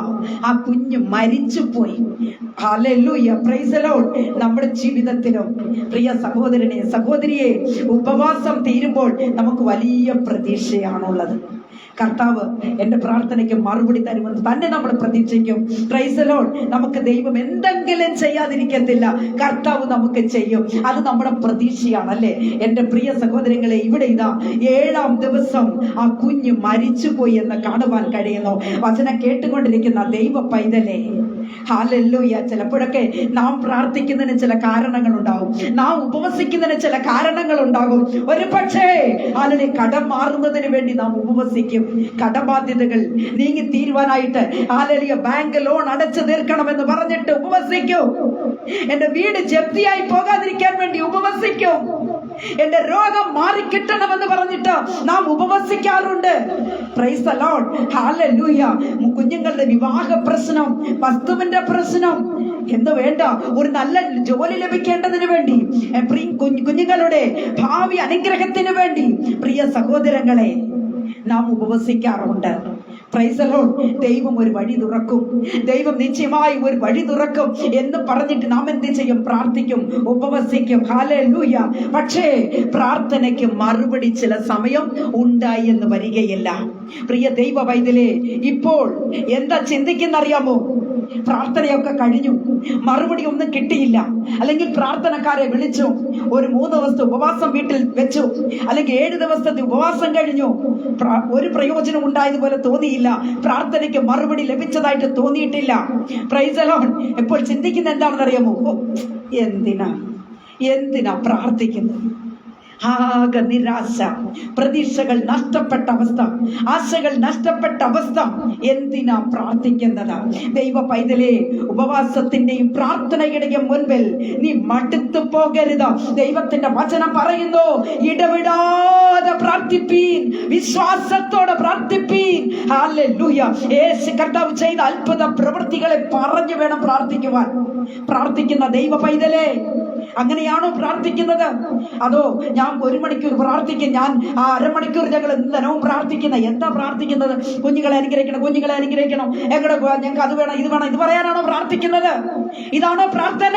ആ കുഞ്ഞ് മരിച്ചുപോയി. ഹല്ലേലൂയ. Praise the Lord. നമ്മുടെ ജീവിതത്തിലും പ്രിയ സഹോദരനെ, സഹോദരിയെ, ഉപവാസം തീരുമ്പോൾ നമുക്ക് വലിയ പ്രതീക്ഷയാണുള്ളത്. കർത്താവ് എൻ്റെ പ്രാർത്ഥനയ്ക്ക് മറുപടി തരുമെന്ന് തന്നെ നമ്മൾ പ്രതീക്ഷിക്കും. Price the Lord. നമുക്ക് ദൈവം എന്തെങ്കിലും ചെയ്യാതിരിക്കത്തില്ല, കർത്താവ് നമുക്ക് ചെയ്യും. അത് നമ്മുടെ പ്രതീക്ഷയാണ് അല്ലേ എൻ്റെ പ്രിയ സഹോദരങ്ങളെ? ഇവിടെ ഇതാ 7-ാം ദിവസം ആ കുഞ്ഞ് മരിച്ചുപോയി എന്ന് കാണുവാൻ കഴിയുന്നു. വചനം കേട്ടുകൊണ്ടിരിക്കുന്ന ദൈവ പൈതലേ, ഹല്ലേലൂയ. ചിലപ്പോഴൊക്കെ നാം പ്രാർത്ഥിക്കുന്നതിന് ചില കാരണങ്ങളുണ്ടാകും, നാം ഉപവസിക്കുന്നതിന് ചില കാരണങ്ങളുണ്ടാകും. ഒരു പക്ഷേ അതിനെ കടം മാറുന്നതിന് വേണ്ടി നാം ഉപവസിക്കും. കടബാധ്യതകൾ നീങ്ങി തീരുവാനായിട്ട് ഹല്ലേലൂയ, ബാങ്ക് ലോൺ അടച്ചു തീർക്കണമെന്ന് പറഞ്ഞിട്ട് ഉപവസിക്കും. എന്റെ വീട് ജപ്തിയായി പോകാതിരിക്കാൻ വേണ്ടി ഉപവസിക്കും. എന്റെ രോഗം മാറിക്കിട്ടണമെന്ന് പറഞ്ഞിട്ട് നാം ഉപവസിക്കാറുണ്ട്. Praise the Lord. ഹല്ലേലൂയ. കുഞ്ഞുങ്ങളുടെ വിവാഹ പ്രശ്നം, വസ്തുവിന്റെ പ്രശ്നം, എന്ത് വേണ്ട, ഒരു നല്ല ജോലി ലഭിക്കേണ്ടതിന് വേണ്ടി, കുഞ്ഞുങ്ങളുടെ ഭാവി അനുഗ്രഹത്തിന് വേണ്ടി പ്രിയ സഹോദരങ്ങളെ നാം ഉപവസിക്കാറുണ്ട്. Praise the Lord. ദൈവം ഒരു വഴി തുറക്കും, ദൈവം നിശ്ചയമായി ഒരു വഴി തുറക്കും എന്ന് പറഞ്ഞിട്ട് നാം എന്ത് ചെയ്യും? പ്രാർത്ഥിക്കും, ഉപവസിക്കും. ഹല്ലേലൂയ. പക്ഷേ പ്രാർത്ഥനയ്ക്ക് മറുപടി ചില സമയം ഉണ്ടായി എന്ന് വരികയില്ല. പ്രിയ ദൈവ വൈദ്യലേ, ഇപ്പോൾ എന്താ ചിന്തിക്കുന്നറിയാമോ? പ്രാർത്ഥനയൊക്കെ കഴിഞ്ഞു, മറുപടി ഒന്നും കിട്ടിയില്ല, അല്ലെങ്കിൽ പ്രാർത്ഥനക്കാരെ വിളിച്ചു, ഒരു 3 ദിവസത്തെ ഉപവാസം വീട്ടിൽ വെച്ചു, അല്ലെങ്കിൽ 7 ദിവസത്തെ ഉപവാസം കഴിഞ്ഞു, ഒരു പ്രയോജനം ഉണ്ടായതുപോലെ തോന്നിയില്ല, പ്രാർത്ഥനയ്ക്ക് മറുപടി ലഭിച്ചതായിട്ട് തോന്നിയിട്ടില്ല. Price the Lord. ഇപ്പോൾ ചിന്തിക്കുന്ന എന്താണെന്ന് അറിയാമോ? എന്തിനാ പ്രാർത്ഥിക്കുന്നത്? ആകെ നിരാശ, പ്രതീക്ഷകൾ നഷ്ടപ്പെട്ട അവസ്ഥ, ആശകൾ നഷ്ടപ്പെട്ട അവസ്ഥ. എന്തിനാ പ്രാർത്ഥിക്കുന്നത്? ദൈവ പൈതലേ, ഉപവാസത്തിന്റെയും പ്രാർത്ഥനയുടെയും മുൻപിൽ നീ മടുത്തു പോകരുത്. ദൈവത്തിന്റെ വചനം പറയുന്നു, ഇടവിടാതെ പ്രാർത്ഥിപ്പീൻ, വിശ്വാസത്തോടെ പ്രാർത്ഥിപ്പീൻ. ഹല്ലേലൂയ. യേശു കർത്താവ് ചെയ്ത അത്ഭുത പ്രവൃത്തികളെ പറഞ്ഞു വേണം പ്രാർത്ഥിക്കുവാൻ. പ്രാർത്ഥിക്കുന്ന ദൈവ പൈതലേ, അങ്ങനെയാണോ പ്രാർത്ഥിക്കുന്നത്? അതോ ഞാൻ 1 മണിക്കൂർ പ്രാർത്ഥിക്കും, ഞാൻ ആ അരമണിക്കൂർ ഞങ്ങൾ ദിനവും പ്രാർത്ഥിക്കുന്ന? എന്താ പ്രാർത്ഥിക്കുന്നത്? കുഞ്ഞുങ്ങളെ അനുഗ്രഹിക്കണം, കുഞ്ഞുങ്ങളെ അനുഗ്രഹിക്കണം, ഞങ്ങൾക്ക് അത് വേണം, ഇത് വേണം, ഇത് പറയാനാണോ പ്രാർത്ഥിക്കുന്നത്? ഇതാണോ പ്രാർത്ഥന?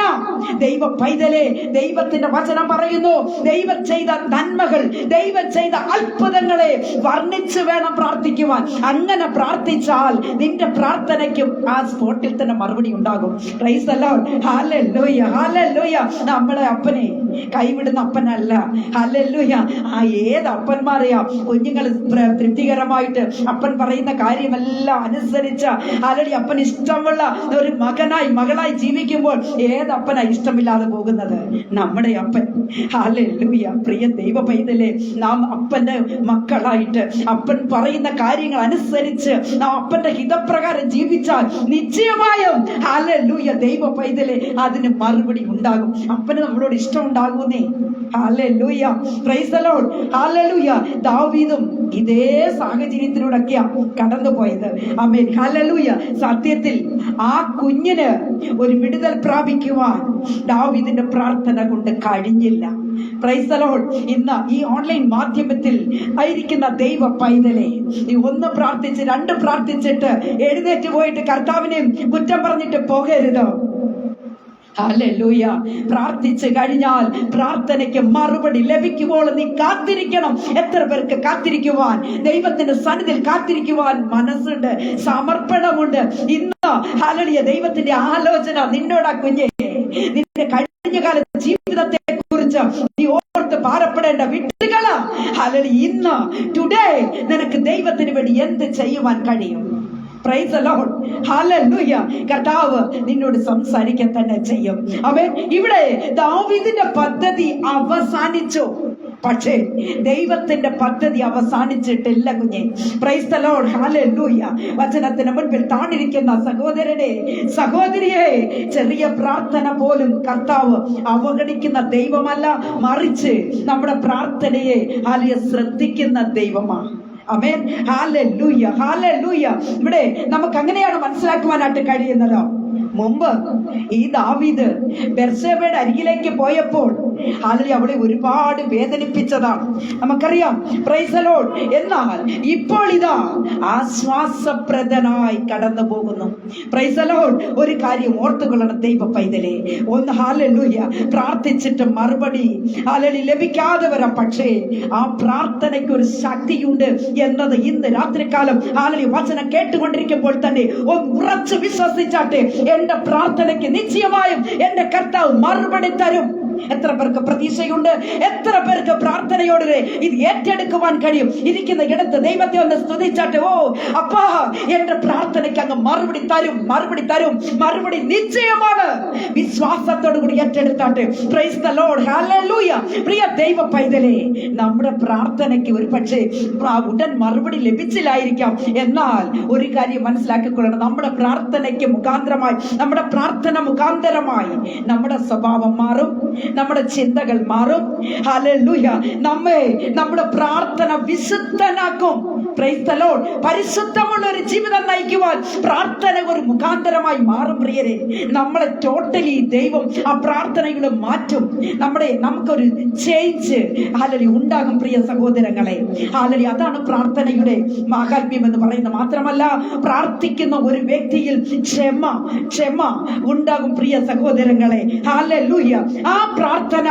ദൈവ പൈതലെ, ദൈവത്തിന്റെ വചനം പറയുന്നു, ദൈവം ചെയ്ത നന്മകൾ, ദൈവം ചെയ്ത അത്ഭുതങ്ങളെ വർണ്ണിച്ച് വേണം പ്രാർത്ഥിക്കുവാൻ. അങ്ങനെ പ്രാർത്ഥിച്ചാൽ നിന്റെ പ്രാർത്ഥനയ്ക്കും ആ സ്പോട്ടിൽ തന്നെ മറുപടി ഉണ്ടാകും. Price the Lord. Hallelujah, hallelujah. നമ്മളെ അപ്പനെ കൈവിടുന്ന അപ്പനല്ല. ഹല്ലേലൂയ. ആ ഏത് അപ്പന്മാരെയാ കുഞ്ഞുങ്ങൾ തൃപ്തികരമായിട്ട് അപ്പൻ പറയുന്ന കാര്യമെല്ലാം അനുസരിച്ച ആലടി അപ്പൻ ഇഷ്ടമുള്ള ഒരു മകനായി മകളായി ജീവിക്കുമ്പോൾ ഏതപ്പനാ ഇഷ്ടമില്ലാതെ പോകുന്നത്? നമ്മുടെ അപ്പൻ. ഹല്ലേലൂയ. പ്രിയ ദൈവ പൈതലേ, നാം അപ്പന്റെ മക്കളായിട്ട് അപ്പൻ പറയുന്ന കാര്യങ്ങൾ അനുസരിച്ച് നാം അപ്പന്റെ ഹിതപ്രകാരം ജീവിച്ചാൽ നിശ്ചയമായും ഹല്ലേലൂയ ദൈവ പൈതലേ അതിന് മറുപടി ഉണ്ടാകും. അപ്പന് നമ്മളോട് ഇഷ്ടം ഉണ്ടാകുന്നേ. ഹല്ലേലൂയ. Praise the Lord. ഹല്ലേലൂയ. ദാവീദും ഇതേ സാഹചര്യത്തിലൂടെയൊക്കെയാ കടന്നുപോയത്. ആമേൻ. ഹല്ലേലൂയ. സത്യത്തിൽ ആ കുഞ്ഞിന് ഒരു വിടുതൽ പ്രാപിക്കുവാൻ ദാവീദിന്റെ പ്രാർത്ഥന കൊണ്ട് കഴിഞ്ഞില്ല. Price the Lord. ഇന്ന് ഈ ഓൺലൈൻ മാധ്യമത്തിൽ ആയിരിക്കുന്ന ദൈവ പൈതലെ, നീ ഒന്ന് പ്രാർത്ഥിച്ച് രണ്ട് പ്രാർത്ഥിച്ചിട്ട് എഴുന്നേറ്റ് പോയിട്ട് കർത്താവിനെ കുറ്റം പറഞ്ഞിട്ട് പോകരുത്. ഹല്ലേലൂയ. പ്രാർത്ഥിച്ചു കഴിഞ്ഞാൽ പ്രാർത്ഥനയ്ക്ക് മറുപടി ലഭിക്കുമ്പോൾ നീ കാത്തിരിക്കണം. എത്ര പേർക്ക് കാത്തിരിക്കുവാൻ, ദൈവത്തിന്റെ സന്നിധിയിൽ കാത്തിരിക്കുവാൻ മനസ്സുണ്ട്, സമർപ്പണമുണ്ട്? ഇന്ന് ഹല്ലേലൂയ ദൈവത്തിന്റെ ആലോചന നിന്നോടാ കുഞ്ഞെ. നിന്റെ കഴിഞ്ഞകാല ജീവിതത്തെ കുറിച്ച് നീ ഓർത്ത് ഭാരപ്പെടേണ്ട വിട്ടുകളാ. ഹല്ലേലൂയ. ഇന്ന് ടുഡേ നിനക്ക് ദൈവത്തിന് വേണ്ടി എന്ത് ചെയ്യുവാൻ കഴിയും? Price the Lord. ഹല്ലേലൂയ. കർത്താവ് നിന്നോട് സംസാരിക്കാൻ തന്നെ ചെയ്യും. അവൻ ഇവിടെ ദാവീദിന്റെ പദ്ധതി അവസാനിച്ചു, പക്ഷേ ദൈവത്തിന്റെ പദ്ധതി അവസാനിച്ചിട്ടില്ല കുഞ്ഞെ. Price the Lord. ഹല്ലേലൂയ. വചനത്തിന് മുൻപിൽ താണിരിക്കുന്ന സഹോദരനെ, സഹോദരിയെ, ചെറിയ പ്രാർത്ഥന പോലും കർത്താവ് അവഗണിക്കുന്ന ദൈവമല്ല, മറിച്ച് നമ്മുടെ പ്രാർത്ഥനയെ ശ്രദ്ധിക്കുന്ന ദൈവമാണ്. ആമേൻ. ഹല്ലേലൂയ, ഹല്ലേലൂയ. ഇവിടെ നമുക്ക് അങ്ങനെയാണ് മനസ്സിലാക്കുവാനായിട്ട് കഴിയുന്നത്. മുമ്പ് ഈ ദാവീദ് ബെർശേബയുടെ അരികിലേക്ക് പോയപ്പോൾ അവളെ ഒരുപാട് വേദനിപ്പിച്ചതാണ്, നമുക്കറിയാം. Price the Lord. എന്നാൽ ഇപ്പോൾ ഇതാ ആശ്വാസപ്രദനായി കടന്നു പോകുന്നു. Price the Lord. ഒരു കാര്യം ഓർത്തുകൊള്ളണം ദൈവ പൈതലേ, ഒന്ന് ഹല്ലേലൂയ പ്രാർത്ഥിച്ചിട്ട് മറുപടി ഹല്ലേലൂയ ലഭിക്കാതെ വരാം, പക്ഷേ ആ പ്രാർത്ഥനയ്ക്ക് ഒരു ശക്തിയുണ്ട് എന്നത് ഇന്ന് രാത്രികാലം ഹല്ലേലൂയ വചനം കേട്ടുകൊണ്ടിരിക്കുമ്പോൾ തന്നെ ഒന്ന് ഉറച്ചു വിശ്വസിച്ചാട്ടെ, എന്റെ പ്രാർത്ഥനയ്ക്ക് നിശ്ചയമായും എന്റെ കർത്താവ് മറുപടി തരും. എത്ര പേർക്ക് പ്രതീക്ഷയുണ്ട്? എത്ര പേർക്ക് പ്രാർത്ഥനയോട് ഇത് ഏറ്റെടുക്കുവാൻ കഴിയും? ഇരിക്കുന്ന ഇടത്ത് ദൈവത്തെ ഒന്ന് സ്തുതിച്ചാട്ടെ. ഓ അപ്പാ, എന്റെ പ്രാർത്ഥനയ്ക്ക് അങ്ങ് മറുപടി തരും, മറുപടി തരും, മറുപടി നിശ്ചയമാണ്. വിശ്വാസത്തോടു കൂടി ഏറ്റെടുത്താട്ടെ. Praise the Lord. ഹല്ലേലൂയ. പ്രിയ ദൈവ പൈതലേ, നമ്മുടെ പ്രാർത്ഥനയ്ക്ക് ഒരു പക്ഷേ ഉടൻ മറുപടി ലഭിച്ചില്ലായിരിക്കാം. എന്നാൽ ഒരു കാര്യം മനസ്സിലാക്കിക്കൊള്ളണം, നമ്മുടെ പ്രാർത്ഥനയ്ക്ക് മുഖാന്തരമായി, നമ്മുടെ പ്രാർത്ഥന മുഖാന്തരമായി നമ്മുടെ സ്വഭാവം മാറും, നമ്മുടെ ചിന്തകൾ മാറും. ഹല്ലേലൂയ. നമ്മുടെ പ്രാർത്ഥന വിശുദ്ധനാക്കും. Praise the Lord. പരിശുദ്ധമുള്ള ഒരു ജീവിതം നയിക്കുവാൻ പ്രാർത്ഥന ഒരു മുഖാന്തരമായി മാറും. പ്രിയരെ, നമ്മളെ ടോട്ടലി ദൈവം ആ പ്രാർത്ഥനയുടെ മാറ്റും. നമുക്കൊരു ചേഞ്ച് ഹല്ലേലൂയ ഉണ്ടാകും. പ്രിയ സഹോദരങ്ങളെ, ഹല്ലേലൂയ അതാണ് പ്രാർത്ഥനയുടെ മഹാത്മ്യം എന്ന് പറയുന്നത്. മാത്രമല്ല, പ്രാർത്ഥിക്കുന്ന ഒരു വ്യക്തിയിൽ ക്ഷമ ഉണ്ടാകും. പ്രിയ സഹോദരങ്ങളെ, ഹല്ലേലൂയ. ആ പ്രാർത്ഥന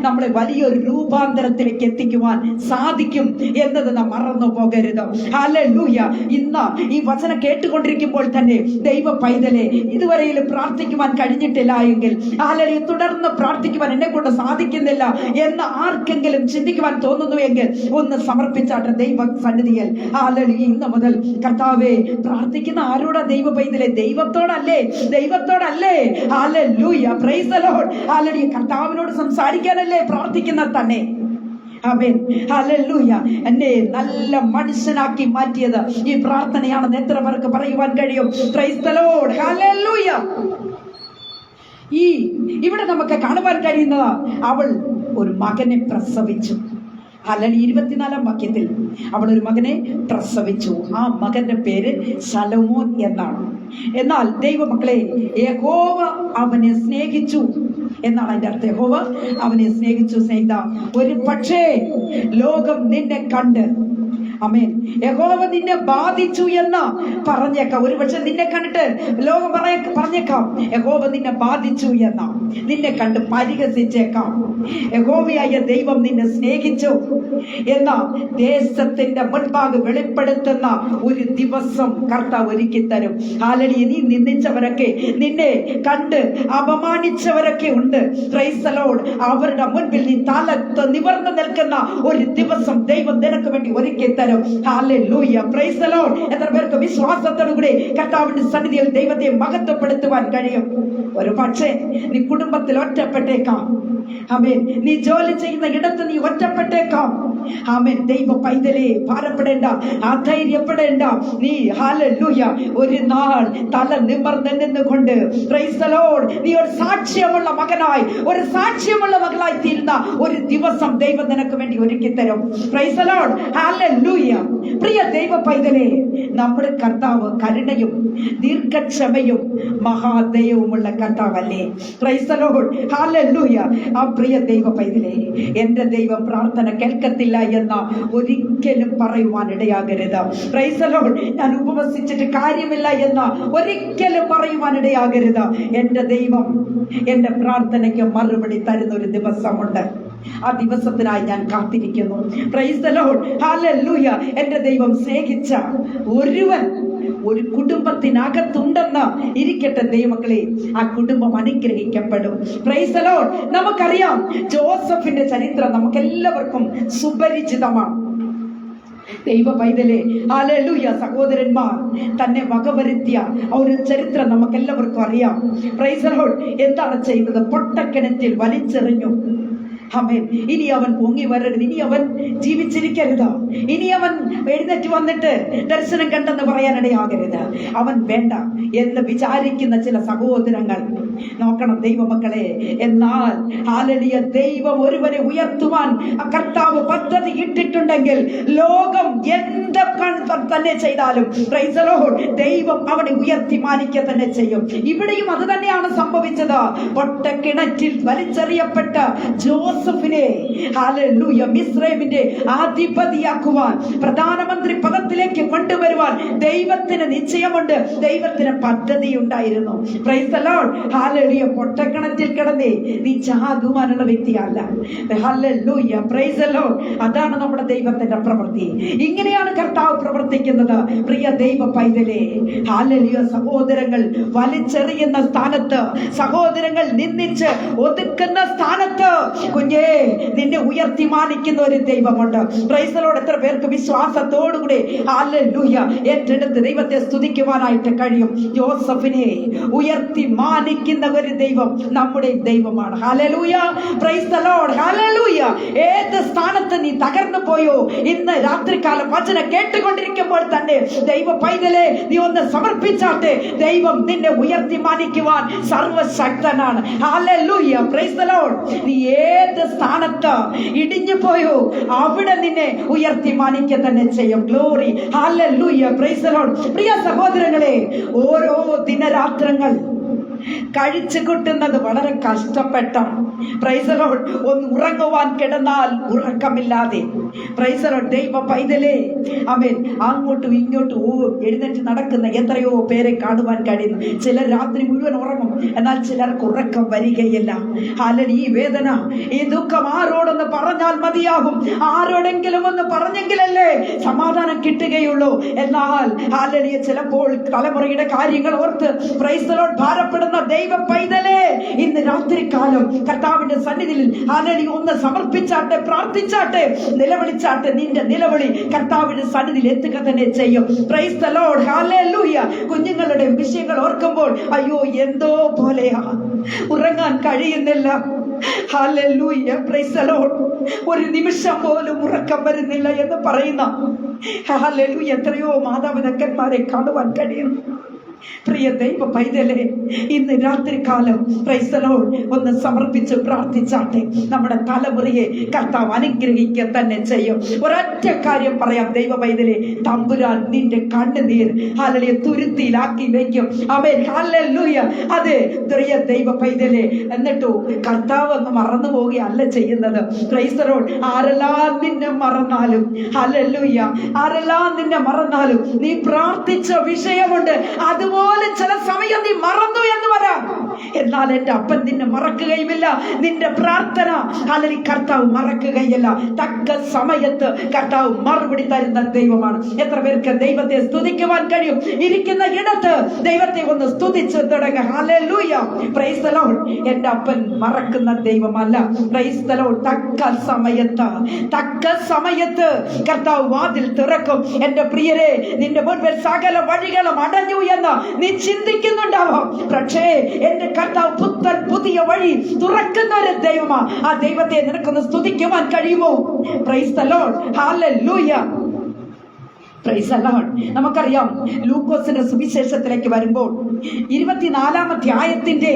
നമ്മളെ വലിയൊരു രൂപാന്തരത്തിലേക്ക് എത്തിക്കുവാൻ സാധിക്കും എന്നത് നാം മറന്നു പോകരുത്. ഹല്ലേലൂയ. ഇന്ന് ഈ വചനം കേട്ടുകൊണ്ടിരിക്കുമ്പോൾ തന്നെ ദൈവ പൈതലെ, ഇതുവരെയും പ്രാർത്ഥിക്കുവാൻ കഴിഞ്ഞിട്ടില്ല എങ്കിൽ, ഹല്ലേലൂയ തുടർന്ന് പ്രാർത്ഥിക്കുവാൻ എന്നെ കൊണ്ട് സാധിക്കുന്നില്ല എന്ന് ആർക്കെങ്കിലും ചിന്തിക്കുവാൻ തോന്നുന്നുവെങ്കിൽ ഒന്ന് സമർപ്പിച്ചാട്ടെ ദൈവ സന്നിധിയിൽ. ഹല്ലേലൂയ. ഇന്ന് മുതൽ കർത്താവേ, പ്രാർത്ഥിക്കുന്ന ആരോടാ ദൈവ പൈതലെ? ദൈവത്തോടല്ലേ, ദൈവത്തോടല്ലേ. ഹല്ലേലൂയ. Praise the Lord. ഹല്ലേലൂയ. കർത്താവിനോട് സംസാരിക്കാനല്ലേ പ്രാർത്ഥിക്കുന്നത് തന്നെ. ആമേൻ. ഹല്ലേലൂയ. എന്നെ നല്ല മനുഷ്യനാക്കി മാറ്റിയത് ഈ പ്രാർത്ഥനയാണെന്ന് എത്ര പേർക്ക് പറയുവാൻ കഴിയും? Price the Lord. ഹല്ലേലൂയ. ഇവിടെ നമുക്ക് കാണുവാൻ കഴിയുന്നത്, അവൾ ഒരു മകനെ പ്രസവിച്ചു. ഹല്ലേലൂയ. 24-ാം വാക്യത്തിൽ അവൾ ഒരു മകനെ പ്രസവിച്ചു. ആ മകന്റെ പേര് ശലോമോൻ എന്നാണ്. എന്നാൽ ദൈവമക്കളെ, യഹോവ അവനെ സ്നേഹിച്ചു എന്നാണ് അതിന്റെ അർത്ഥം. യഹോവ അവനെ സ്നേഹിച്ചു. സ്നേഹിത, ഒരു പക്ഷേ ലോകം നിന്നെ കണ്ട് ആമേൻ. യഹോവ നിന്നെ ബാധിച്ചു എന്ന് പറഞ്ഞേക്കാം. ഒരുപക്ഷെ നിന്നെ കണ്ടിട്ട് ലോകം പറഞ്ഞേക്കാം യഹോവ നിന്നെ ബാധിച്ചു എന്ന്, നിന്നെ കണ്ട് പരിഹസിച്ചേക്കാം. യഹോവയായ ദൈവം നിന്നെ സ്നേഹിച്ചു എന്ന ദേശത്തിന്റെ മുൻപാകെ വെളിപ്പെടുത്തുന്ന ഒരു ദിവസം കർത്താവ് ഒരുക്കി തരും. ഹല്ലേലൂയ. നീ നിന്ദിച്ചവരൊക്കെ, നിന്നെ കണ്ട് അപമാനിച്ചവരൊക്കെ ഉണ്ട്. Price the Lord. അവരുടെ മുൻപിൽ നീ തല നിവർന്നു നിൽക്കുന്ന ഒരു ദിവസം ദൈവം നിനക്ക് വേണ്ടി ഒരുക്കി തരും. ഹല്ലേലൂയ. Praise the Lord. എത്ര പേർക്ക് വിശ്വാസത്തോടുകൂടി കർത്താവിന്റെ സന്നിധിയിൽ ദൈവത്തെ മഹത്വപ്പെടുത്തുവാൻ കഴിയും? ഒരു പക്ഷേ നീ കുടുംബത്തിൽ ഒറ്റപ്പെട്ടേക്കാം. ആമേൻ. നീ ജോലി ചെയ്യുന്ന ഇടത്ത് നീ ഒറ്റപ്പെട്ടേക്കാം. ആമേൻ. ദൈവ പൈതലേ, ഭാരപ്പെടേണ്ട, അധൈര്യപ്പെടേണ്ട. നീ ഹല്ലേലൂയ ഒരു നാൾ തല നിവർന്ന് നിന്നുകൊണ്ട് പ്രൈസ് ദി ലോർഡ് നീ ഒരു സാക്ഷ്യമുള്ള മകനായി, ഒരു സാക്ഷ്യമുള്ള മകളായി തീരുന്ന ഒരു ദിവസം ദൈവം നിനക്ക് വേണ്ടി ഒരുക്കി തരും. Praise the Lord. ഹല്ലേലൂയ. പ്രിയ ദൈവ പൈതലേ, നമ്മുടെ കർത്താവ് കരുണയും ദീർഘക്ഷമയും മഹാദയവുമുള്ള കർത്താവല്ലേ? Praise the Lord. ഹല്ലേലൂയ. ആ പ്രിയ ദൈവ പൈതലേ, എന്റെ ദൈവം പ്രാർത്ഥന കേൾക്കത്തില്ല എന്ന് ഒരിക്കലും പറയുവാൻ ഇടയാകരുത്. Price the Lord. ഞാൻ ഉപവസിച്ചിട്ട് കാര്യമില്ല എന്ന് ഒരിക്കലും പറയുവാൻ ഇടയാകരുത്. എന്റെ ദൈവം എന്റെ പ്രാർത്ഥനയ്ക്ക് മറുപടി തരുന്ന ഒരു ദിവസമുണ്ട്. ആ ദിവസത്തിനായി ഞാൻ കാത്തിരിക്കുന്നു. Price the Lord. ഹല്ലേലൂയ. എന്റെ ദൈവം സ്നേഹിച്ച ഒരുവൻ ഒരു കുടുംബത്തിനകത്തുണ്ടെന്ന് ഇരിക്കട്ടെ ദൈവമക്കളെ. ആ കുടുംബം അനുഗ്രഹിക്കപ്പെടും. Praise the Lord. നമുക്കറിയാം ജോസഫിന്റെ ചരിത്രം നമുക്കെല്ലാവർക്കും സുപരിചിതമാണ്. ദൈവ പൈതലേ, ഹല്ലേലൂയ. സഹോദരന്മാർ തന്നെ വകവരുത്തിയ ഒരു ചരിത്രം നമുക്കെല്ലാവർക്കും അറിയാം. Price the Lord. എന്താണ് ചെയ്തത്? പൊട്ടക്കിണറ്റിൽ വലിച്ചെറിഞ്ഞു. ആമേൻ. ഇനി അവൻ പൊങ്ങി വരരുത്, ഇനി അവൻ ജീവിച്ചിരിക്കരുത്, ഇനി അവൻ എഴുന്നേറ്റ് വന്നിട്ട് ദർശനം കണ്ടെന്ന് പറയാനിടയാകരുത്, അവൻ വേണ്ട എന്ന് വിചാരിക്കുന്ന ചില സഹോദരങ്ങൾ നോക്കണം ദൈവമക്കളെ. എന്നാൽ ഹല്ലേലൂയ, ദൈവം ഒരുവരെ ഉയർത്തുവാൻ കർത്താവ് പദ്ധതി ഇട്ടിട്ടുണ്ടെങ്കിൽ ലോകം എന്തൊക്കെ തന്നെ ചെയ്താലും പ്രൈസ് ദി ലോർഡ് ദൈവം അവനെ ഉയർത്തി മാനിക്കുക തന്നെ ചെയ്യും. ഇവിടെയും അത് തന്നെയാണ് സംഭവിച്ചത്. പൊട്ടക്കിണറ്റിൽ വലിച്ചെറിയപ്പെട്ട ജോസഫിനെ ഹല്ലേലൂയ മിസ്രൈമിന്റെ അധിപതിയാക്കുവാൻ, പ്രധാനമന്ത്രി പദത്തിലേക്ക് കൊണ്ടുവരുവാൻ ദൈവത്തിന് നിശ്ചയമുണ്ട്, ദൈവത്തിന് പദ്ധതി ഉണ്ടായിരുന്നു. Price the Lord. ഹല്ലേലൂയ. പൊട്ടക്കിണറ്റിൽ കിടന്നേ നീ ചാകുവാനുള്ള വ്യക്തിയല്ല. ഹല്ലേലൂയ. Praise the Lord. അതാണ് നമ്മുടെ ദൈവത്തിന്റെ പ്രവൃത്തി. ഇങ്ങനെയാണ് കർത്താവ് പ്രവർത്തിക്കുന്നത്. പ്രിയ ദൈവ പൈതലേ, ഹല്ലേലൂയ. സഹോദരങ്ങൾ വലിച്ചെറിയുന്ന സ്ഥാനത്ത്, സഹോദരങ്ങൾ നിന്ദിച്ച് ഒതുക്കുന്ന സ്ഥാനത്ത് കുഞ്ഞേ നിന്നെ ഉയർത്തി മാനിക്കുന്ന ഒരു ദൈവമുണ്ട്. Price the Lord. എത്ര പേർക്ക് വിശ്വാസത്തോടുകൂടി ഹല്ലേലൂയ ഏറ്റെടുത്ത് ദൈവത്തെ സ്തുതിക്കുവാനായിട്ട് കഴിയും? ജോസഫിനെ ഉയർത്തി മാനിക്കുന്ന ഒരു ദൈവം നമ്മുടെ ദൈവമാണ്. Hallelujah. Praise the Lord. Hallelujah. ഏത് സ്ഥാനത്ത് നീ തകർന്നു പോയോ, ഇന്ന് രാത്രികാലം വചനം കേട്ടുകൊണ്ടിരിക്കുമ്പോൾ തന്നെ ദൈവ പൈതലേ, നീ ഒന്ന് സമർപ്പിച്ചാട്ടെ. ദൈവം നിന്നെ ഉയർത്തി മാനിക്കുവാൻ സർവശക്തനാണ്. ഹല്ലേലൂയ. Praise the Lord. നീ ഏത് സ്ഥാനത്ത് ഇടിഞ്ഞു പോയോ അവിടെ നിന്നെ ഉയർത്തി മാനിക്കുക തന്നെ ചെയ്യും. ഗ്ലോറി. ഹല്ലേലൂയ. Praise the Lord. പ്രിയ സഹോദരങ്ങളെ, ഓരോ ദിനരാത്രങ്ങൾ കഴിച്ചു കൂട്ടുന്നത് വളരെ കഷ്ടപ്പെട്ട. Praise the Lord. ഒന്ന് ഉറങ്ങുവാൻ കിടന്നാൽ ഉറക്കമില്ലാതെ. Price the Lord. ദൈവ പൈതലേ, ആമേൻ, അങ്ങോട്ടും ഇങ്ങോട്ടും എഴുന്നേറ്റ് നടക്കുന്ന എത്രയോ പേരെ കാണുവാൻ കഴിയുന്നു. ചിലർ രാത്രി മുഴുവൻ ഉറങ്ങും, എന്നാൽ ചിലർക്ക് ഉറക്കം വരികയില്ല. ഹല്ലേലൂയ. ഈ വേദന, ഈ ദുഃഖം ആരോടൊന്ന് പറഞ്ഞാൽ മതിയാകും? ആരോടെങ്കിലും ഒന്ന് പറഞ്ഞെങ്കിലല്ലേ സമാധാനം കിട്ടുകയുള്ളൂ. എന്നാൽ ഹല്ലേലൂയ, ചിലപ്പോൾ തലമുറയുടെ കാര്യങ്ങൾ ഓർത്ത് പ്രൈസ് ദി ലോർഡ് ഭാരപ്പെടുന്ന ദൈവ പൈതലേ, ഇന്ന് രാത്രികാലം കർത്താവിന്റെ സന്നിധിയിൽ ഹല്ലേലൂയ ഒന്ന് സമർപ്പിച്ചാട്ടെ, പ്രാർത്ഥിച്ചാട്ടെ, നിലവിളിച്ചാട്ടെ. നിന്റെ നിലവിളി കർത്താവിന്റെ സന്നിധിയിൽ എത്തുക തന്നെ ചെയ്യും. Price the Lord. ഹല്ലേലൂയ. കുഞ്ഞുങ്ങളുടെ വിഷയങ്ങൾ ഓർക്കുമ്പോൾ അയ്യോ എന്തോ പോലെയാ, ഉറങ്ങാൻ കഴിയുന്നില്ല. ഹല്ലേലൂയ. Praise the Lord. ഒരു നിമിഷം പോലും ഉറക്കം വരുന്നില്ല എന്ന് പറയുന്ന ഹല്ലേലൂയ എത്രയോ മാതാപിതാക്കന്മാരെ കാണുവാൻ കഴിയുന്നു. പ്രിയ ദൈവ പൈതലേ, ഇന്ന് രാത്രി കാലം പ്രൈസ് ദി ലോർഡ് ഒന്ന് സമർപ്പിച്ച് പ്രാർത്ഥിച്ചാട്ടെ. നമ്മുടെ തലമുറയെ കർത്താവ് അനുഗ്രഹിക്കുക തന്നെ ചെയ്യും. ഒരൊറ്റ കാര്യം പറയാം ദൈവ പൈതലേ, തമ്പുരാൻ നിന്റെ കണ്ണുനീർ ഹല്ലേലൂയ തുരുത്തിയിലാക്കി വെക്കും. ആമേൻ, ഹല്ലേലൂയ. അതെ പ്രിയ ദൈവ പൈതലേ, എന്നിട്ടോ കർത്താവ് അങ്ങ് മറന്നു പോവുകയല്ല ചെയ്യുന്നത്. Price the Lord. ആരെല്ലാം നിന്നെ മറന്നാലും, ഹല്ലേലൂയ, ആരെല്ലാം നിന്നെ മറന്നാലും നീ പ്രാർത്ഥിച്ച വിഷയമുണ്ട്. അതുപോലെ ചില സമയം നീ മറന്നു എന്ന് വരാം, എന്നാൽ എന്റെ അപ്പൻ നിന്നെ മറക്കുകയുമില്ല. നിന്റെ പ്രാർത്ഥന അല്ലെങ്കിൽ കർത്താവ് മറക്കുകയില്ല. തക്ക സമയത്ത് കർത്താവ് മറുപടി തരുന്ന ദൈവമാണ്. എത്ര പേർക്ക് ദൈവത്തെ സ്തുതിക്കുവാൻ കഴിയും? ഇരിക്കുന്ന ഇടത്ത് ദൈവത്തെ ഒന്ന് സ്തുതിച്ച് തുടങ്ങുക. Hallelujah, praise the Lord. എന്റെ അപ്പൻ മറക്കുന്ന ദൈവമല്ല. Price the Lord. തക്ക സമയത്ത് കർത്താവ് വാതിൽ തുറക്കും. എന്റെ പ്രിയരെ, നിന്റെ മുൻപിൽ സകല വഴികളും അടഞ്ഞു എന്ന് നീ ചിന്തിക്കുന്നുണ്ടാവാം. പക്ഷേ എന്റെ കർത്താവ് പുതിയ വഴി തുറക്കുന്ന ഒരു ദൈവമാ. ആ ദൈവത്തെ നിനക്കൊന്ന് സ്തുതിക്കുവാൻ കഴിയുമോ? Price the Lord. Hallelujah, praise the Lord. നമുക്കറിയാം, ലൂക്കോസിന്റെ സുവിശേഷത്തിലേക്ക് വരുമ്പോൾ 24-ാം അധ്യായത്തിന്റെ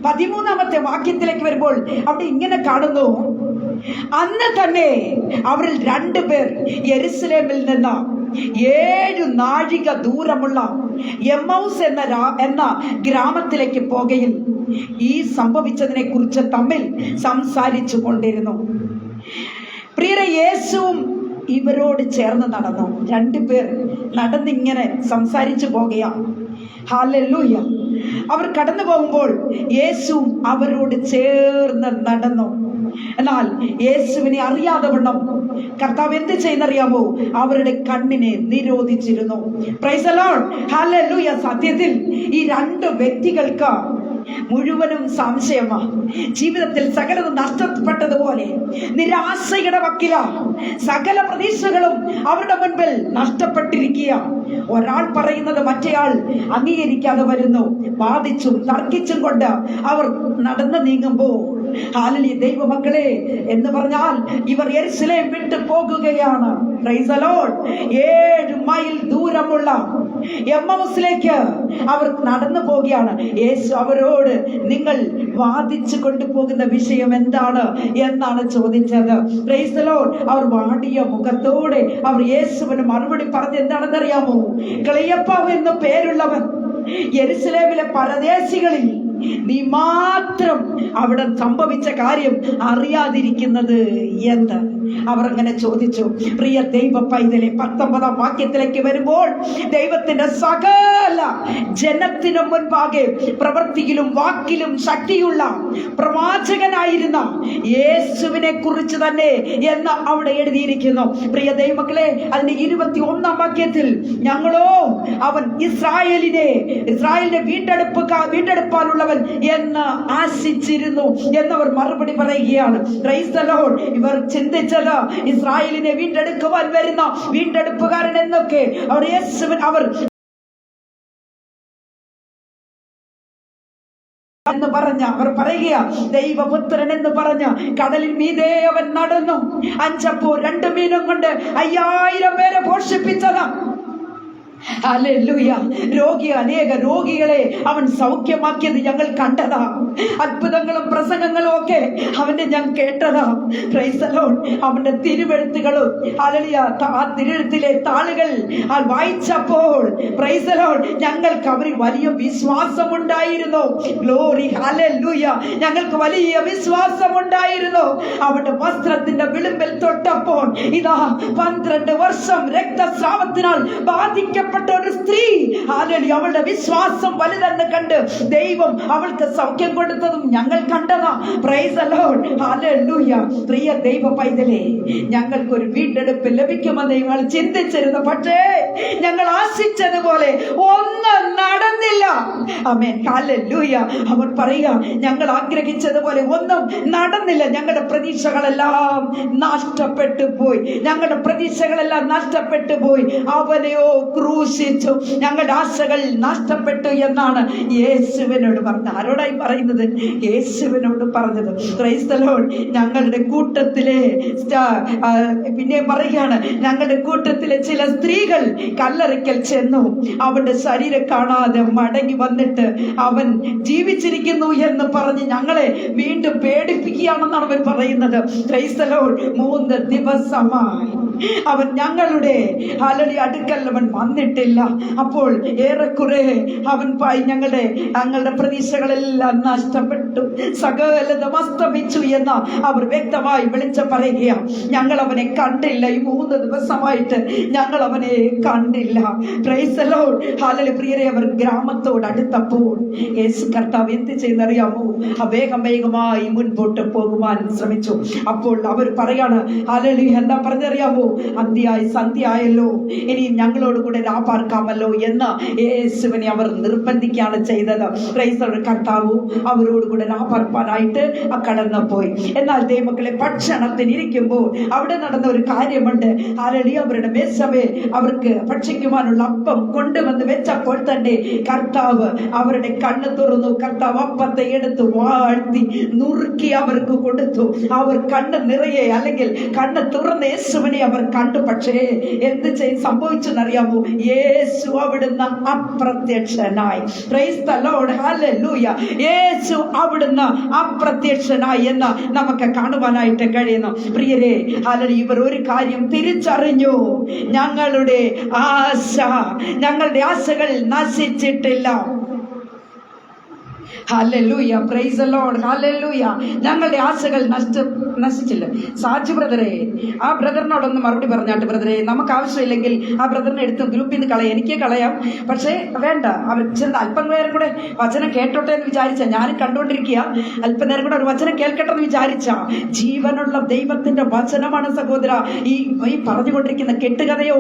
13-ാമത്തെ വാക്യത്തിലേക്ക് വരുമ്പോൾ അവിടെ ഇങ്ങനെ കാണുന്നു, അന്ന് തന്നെ അവരിൽ 2 പേർ യെരുശലേമിൽ നിന്ന് 7 നാഴിക ദൂരമുള്ള എമ്മൗസ് എന്ന ഗ്രാമത്തിലേക്ക് പോകയിൽ ഈ സംഭവിച്ചതിനെ കുറിച്ച് തമ്മിൽ സംസാരിച്ചു കൊണ്ടിരുന്നു. പ്രിയരെ, യേശുവും ഇവരോട് ചേർന്ന് നടന്നു. 2 പേർ നടന്നിങ്ങനെ സംസാരിച്ചു പോകുകയാണ്. ഹല്ലേലൂയ. അവർ കടന്നു പോകുമ്പോൾ യേശുവും അവരോട് ചേർന്ന് നടന്നു. എന്നാൽ യേശുവിനെ അറിയാതെ വണ്ണം കർത്താവ് എന്ത് ചെയ്യുന്നറിയാമോ? അവരുടെ കണ്ണിനെ നിരോധിച്ചിരുന്നു. Price the Lord. ഹല്ലേലൂയ. സത്യത്തിൽ ഈ 2 വ്യക്തികൾക്ക് മുഴുവനും സംശയമാ. ജീവിതത്തിൽ സകലതും നഷ്ടപ്പെട്ടതുപോലെ നിരാശയുടെ വക്കില. സകല പ്രതീക്ഷകളും അവരുടെ മുൻപിൽ നഷ്ടപ്പെട്ടിരിക്കുക. ഒരാൾ പറയുന്നത് മറ്റേയാൾ അംഗീകരിക്കാതെ വരുന്നു. വാദിച്ചും തർക്കിച്ചും കൊണ്ട് അവർ നടന്നു നീങ്ങുമ്പോൾ, ഹല്ലേലൂയ, ദൈവമക്കളെ എന്ന് പറഞ്ഞാൽ ഇവർ യെരുശലേം വിട്ടു പോകുകയാണ്. Price the Lord. 7 മൈൽ ദൂരമുള്ള എമ്മൗസിലേക്ക് അവർ നടന്നു പോവുകയാണ്. യേശു അവരോട്, നിങ്ങൾ വാദിച്ചു കൊണ്ടുപോകുന്ന വിഷയം എന്താണ് എന്നാണ് ചോദിച്ചത്. Price the Lord. അവർ വാടിയ മുഖത്തോടെ അവർ യേശുവിന് മറുപടി പറഞ്ഞ് എന്താണെന്നറിയാമോ? ക്ലെയപ്പാവ് എന്ന പേരുള്ളവൻ യെരുശലേമിലെ പരദേശികളിൽ നീ മാത്രം അവിടെ സംഭവിച്ച കാര്യം അറിയാതിരിക്കുന്നത് എന്ത്? അവർ അങ്ങനെ ചോദിച്ചു. പ്രിയ ദൈവ പൈതലെ, 19-ാം വാക്യത്തിലേക്ക് വരുമ്പോൾ, ദൈവത്തിന്റെ സകല ജനത്തിനു മുൻപാകെ പ്രവൃത്തിയിലും വാക്കിലും ശക്തിയുള്ള പ്രവാചകനായിരുന്ന യേശുവിനെ കുറിച്ച് തന്നെ എന്ന് അവിടെ എഴുതിയിരിക്കുന്നു. പ്രിയ ദൈവമക്കളെ, അതിന്റെ 21-ാം വാക്യത്തിൽ, ഞങ്ങളോ അവൻ ഇസ്രായേലിനെ വീണ്ടെടുപ്പാനുള്ളവൻ എന്ന് ആശിച്ചിരുന്നു എന്നവർ മറുപടി പറയുകയാണ്. Price the Lord. ഇവർ ചിന്തിച്ചത് ഇസ്രായേലിനെ വീണ്ടെടുക്കുവാൻ വരുന്ന വീണ്ടെടുപ്പുകാരൻ എന്നൊക്കെ അവർ എന്ന് പറഞ്ഞ അവർ പറയുക, ദൈവപുത്രൻ എന്ന് പറഞ്ഞ കടലിൽ മീതെ അവൻ നടന്നു. 5 അപ്പവും 2 മീനും കൊണ്ട് 5000 പേരെ പോഷിപ്പിച്ചതാ. ഹല്ലേലൂയ. അനേക രോഗികളെ അവൻ സൗഖ്യമാക്കിയത് ഞങ്ങൾ കണ്ടതാ. അത്ഭുതങ്ങളും പ്രസംഗങ്ങളും ഒക്കെ അവന്റെ ഞാൻ കേട്ടതാ. Price the Lord. അവന്റെ തിരുവെഴുത്തുകളും ഹല്ലേലൂയ, ആ തിരുവെഴുത്തിലെ താളുകൾ വായിച്ചപ്പോൾ പ്രൈസ് ദി ലോർഡ്, ഞങ്ങൾക്ക് അവരിൽ വലിയ വിശ്വാസമുണ്ടായിരുന്നു. Glory, hallelujah. ഞങ്ങൾക്ക് വലിയ വിശ്വാസമുണ്ടായിരുന്നു. അവന്റെ വസ്ത്രത്തിന്റെ വിളിമ്പിൽ തൊട്ടപ്പോൾ ഇതാ 12 വർഷം രക്തസ്രാവത്തിനാൽ ബാധിക്കപ്പെട്ട ഒരു സ്ത്രീ, ഹല്ലേലൂയ, അവളുടെ വിശ്വാസം വലുതെന്ന് കണ്ട് ദൈവം അവൾക്ക് സൗഖ്യം കൊടുത്തതും ഞങ്ങൾ കണ്ടതാ. Price the Lord. ഹല്ലേലൂയ. പ്രിയ ദൈവ പൈതലേ, ഞങ്ങൾക്കൊരു വീണ്ടെടുപ്പ് ലഭിക്കുമെന്ന് ഞങ്ങൾ ചിന്തിച്ചിരുന്നു. പക്ഷേ ഞങ്ങൾ ആശിച്ചതുപോലെ ഒന്നും നടന്നില്ല. ആമേൻ, ഹല്ലേലൂയ. അവർ പറയുക, ഞങ്ങൾ ആഗ്രഹിച്ചതുപോലെ ഒന്നും നടന്നില്ല. ഞങ്ങളുടെ പ്രതീക്ഷകളെല്ലാം നഷ്ടപ്പെട്ടു പോയി. അവനെയോ ക്രൂശ് ദൂഷിച്ചു, ഞങ്ങളുടെ ആശകൾ നഷ്ടപ്പെട്ടു എന്നാണ് യേശുവിനോട് പറഞ്ഞത്. ആരോടായി പറയുന്നത്? യേശുവിനോട് പറഞ്ഞത്. Price the Lord. ഞങ്ങളുടെ കൂട്ടത്തിലെ പിന്നെ പറയുകയാണ്, ഞങ്ങളുടെ കൂട്ടത്തിലെ ചില സ്ത്രീകൾ കല്ലറയ്ക്കൽ ചെന്നു, അവന്റെ ശരീരം കാണാതെ മടങ്ങി വന്നിട്ട് അവൻ ജീവിച്ചിരിക്കുന്നു എന്ന് പറഞ്ഞ് ഞങ്ങളെ വീണ്ടും പേടിപ്പിക്കുകയാണെന്നാണ് അവൻ പറയുന്നത്. Praise the Lord. 3 ദിവസമായി അവൻ ഞങ്ങളുടെ അടുക്കൽ അവൻ വന്നിട്ടില്ല. അപ്പോൾ ഏറെക്കുറെ അവൻ ഞങ്ങളുടെ പ്രതീക്ഷകളെല്ലാം നഷ്ടപ്പെട്ടു, സകലതും അസ്തമിച്ചു എന്ന് അവർ വ്യക്തമായി വിളിച്ചു പറയുകയാണ്. ഞങ്ങൾ അവനെ കണ്ടില്ല, ഈ 3 ദിവസമായിട്ട് ഞങ്ങൾ അവനെ കണ്ടില്ല. Price the Lord. ഹല്ലേലൂയ. പ്രിയരെ, അവർ ഗ്രാമത്തോട് അടുത്തപ്പോൾ യേശു കർത്താവ് എന്ത് ചെയ്യുന്നറിയാമോ? വേഗമായി മുൻപോട്ട് പോകുവാൻ ശ്രമിച്ചു. അപ്പോൾ അവർ പറയാണ്, ഹല്ലേലൂയ, എന്താ പറഞ്ഞറിയാമോ? സന്ധ്യയായല്ലോ, ഇനി ഞങ്ങളോട് കൂടെ രാപ്പാർക്കാമല്ലോ എന്ന് യേശുവിനെ അവർ നിർബന്ധിക്കുകയാണ് ചെയ്തത്. Price the Lord. കർത്താവ് അവരോട് കൂടെ രാപ്പാർപ്പാനായിട്ട് കടന്നു പോയി. എന്നാൽ ദൈവമക്കളെ, ഭക്ഷണത്തിന് ഇരിക്കുമ്പോൾ അവിടെ നടന്ന ഒരു കാര്യമുണ്ട്. ഹല്ലേലൂയ. അവരുടെ മേശമേൽ അവർക്ക് ഭക്ഷിക്കുവാനുള്ള അപ്പം കൊണ്ടുവന്ന് വെച്ചപ്പോൾ തന്നെ കർത്താവ് അവരുടെ കണ്ണ് തുറന്നു. കർത്താവ് അപ്പത്തെ എടുത്ത് വാഴ്ത്തി നുറുക്കി അവർക്ക് കൊടുത്തു. അവർ കണ്ണ് നിറയെ, അല്ലെങ്കിൽ കണ്ണ് തുറന്ന് യേശുവിനെ അവർ കണ്ടു. പക്ഷേ എന്ത് സംഭവിച്ചെന്നറിയാമോ? യേശു അവിടുന്ന് അപ്രത്യക്ഷനായി. Praise the Lord. ഹല്ലേലൂയ. യേശു അവിടുന്ന് അപ്രത്യക്ഷനായി എന്ന് നമുക്ക് കാണുവാനായിട്ട് കഴിയുന്നു. പ്രിയരെ, ഹല്ലേലൂയ, ഇവർ ഒരു കാര്യം തിരിച്ചറിഞ്ഞു, ഞങ്ങളുടെ ആശകൾ നശിച്ചിട്ടില്ല. ഹല്ലേലൂയ. Praise the Lord. ഹല്ലേലൂയ. ഞങ്ങളുടെ ആശകൾ നശിച്ചില്ല. സാജു ബ്രദറെ, ആ ബ്രദറിനോടൊന്ന് മറുപടി പറഞ്ഞാട്ട്. ബ്രദറെ, നമുക്ക് ആവശ്യമില്ലെങ്കിൽ ആ ബ്രദറിനെ എടുത്ത് ഗ്രൂപ്പിൽ നിന്ന് കളയാം. എനിക്ക് കളയാം, പക്ഷേ വേണ്ട. അവർ ചെന്ന് അല്പം നേരം കൂടെ വചനം കേട്ടോട്ടെ എന്ന് വിചാരിച്ച, ഞാനും കണ്ടുകൊണ്ടിരിക്കുക, അല്പനേരം കൂടെ ഒരു വചനം കേൾക്കട്ടെ എന്ന് വിചാരിച്ച. ജീവനുള്ള ദൈവത്തിന്റെ വചനമാണ് സഹോദര. ഈ പറഞ്ഞുകൊണ്ടിരിക്കുന്ന കെട്ടുകഥയോ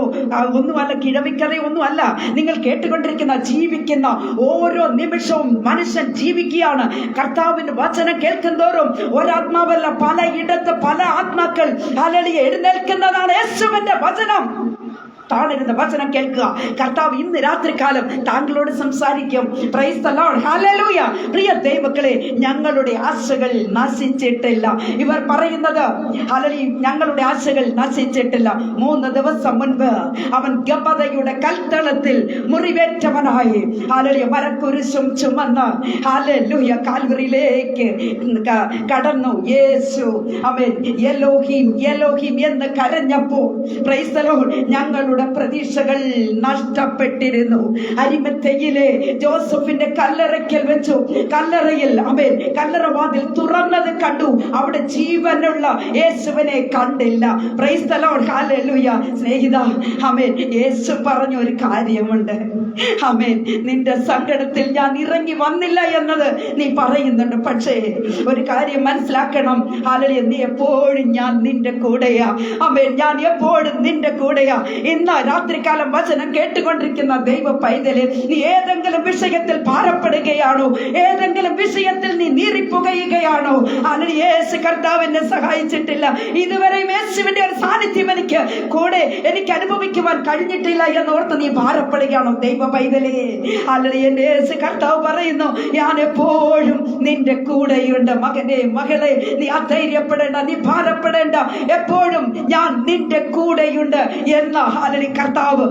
ഒന്നുമല്ല, കിഴവിക്കഥയോ ഒന്നുമല്ല. നിങ്ങൾ കേട്ടുകൊണ്ടിരിക്കുന്ന, ജീവിക്കുന്ന ഓരോ നിമിഷവും മനുഷ്യൻ ജീവിക്കുകയാണ്. കർത്താവിന്റെ വചനം കേൾക്കുന്തോറും ഒരാത്മാവല്ല, പലയിടത്ത് പല ആത്മാക്കൾ ഹല്ലേലൂയ എഴുന്നേൽക്കുന്നതാണ് യേശുവിന്റെ വചനം. താണിരുന്ന വചനം കേൾക്കുക. കർത്താവ് ഇന്ന് രാത്രികാലം താങ്കളോട് സംസാരിക്കും. Price the Lord. ഹല്ലേലൂയ. പ്രിയ ദൈവമക്കളെ, ഞങ്ങളുടെ ആശകൾ നശിച്ചിട്ടില്ല. ഇവർ പറയുന്നത്, ഹല്ലേലൂയ, ഞങ്ങളുടെ ആശകൾ നശിച്ചിട്ടില്ല. 3 ദിവസം മുൻപ് അവൻ ഗബദയുടെ കൽത്തളത്തിൽ മുറിവേറ്റവനായി, ഹല്ലേലൂയ, മരക്കുരിശും ചുമന്ന്, ഹല്ലേലൂയ, കാൽവറിയിലേക്ക് കടന്നു. യേശു അവൻ എലോഹീം എലോഹീം എന്ന് കരഞ്ഞപ്പോൾ, പ്രൈസ് ദി ലോർഡ്, ഞങ്ങളുടെ പ്രതീക്ഷകൾ നഷ്ടപ്പെട്ടിരുന്നു. അരിമത്തയിലെ ജോസഫിന്റെ കല്ലറയ്ക്കൽ വെച്ചു. കല്ലറയിൽ അവൻ കല്ലറവാതിൽ തുറന്നത് കണ്ടു. അവിടെ ജീവനുള്ള യേശുവിനെ കണ്ടില്ല. Price the Lord. ഹല്ലേലൂയ. സ്നേഹിത, ആമേൻ, യേശു പറഞ്ഞ ഒരു കാര്യമുണ്ട്. ആമേൻ, നിന്റെ സങ്കടത്തിൽ ഞാൻ ഇറങ്ങി വന്നില്ല എന്നത് നീ പറയുന്നുണ്ട്. പക്ഷേ ഒരു കാര്യം മനസ്സിലാക്കണം. ഹല്ലേലൂയ, നീ എപ്പോഴും ഞാൻ നിന്റെ കൂടെയാ. ആമേൻ, ഞാൻ എപ്പോഴും നിന്റെ കൂടെയാ. ഇന്ന് രാത്രികാലം വചനം കേട്ടുകൊണ്ടിരിക്കുന്ന ദൈവ പൈതലെ, നീ ഏതെങ്കിലും വിഷയത്തിൽ ഭാരപ്പെടുകയാണോ? ഏതെങ്കിലും വിഷയത്തിൽ നീ നീറിപ്പുകയുകയാണോ? അതിന് യേശു കർത്താവിനെ സഹായിച്ചിട്ടില്ല. ഇതുവരെയും യേശുവിന്റെ ഒരു സാന്നിധ്യം എനിക്ക് അനുഭവിക്കുവാൻ കഴിഞ്ഞിട്ടില്ല എന്നോർത്ത് നീ ഭാരപ്പെടുകയാണോ? ദൈവ പൈതലേ, അല്ലെങ്കിൽ എന്റെ യേശു കർത്താവ് പറയുന്നു, ഞാൻ എപ്പോഴും നിന്റെ കൂടെയുണ്ട്. മകനെ, മകളെ, നീ അധൈര്യപ്പെടേണ്ട, നീ ഭാരപ്പെടേണ്ട, എപ്പോഴും ഞാൻ നിന്റെ കൂടെയുണ്ട് എന്ന കർത്താവ്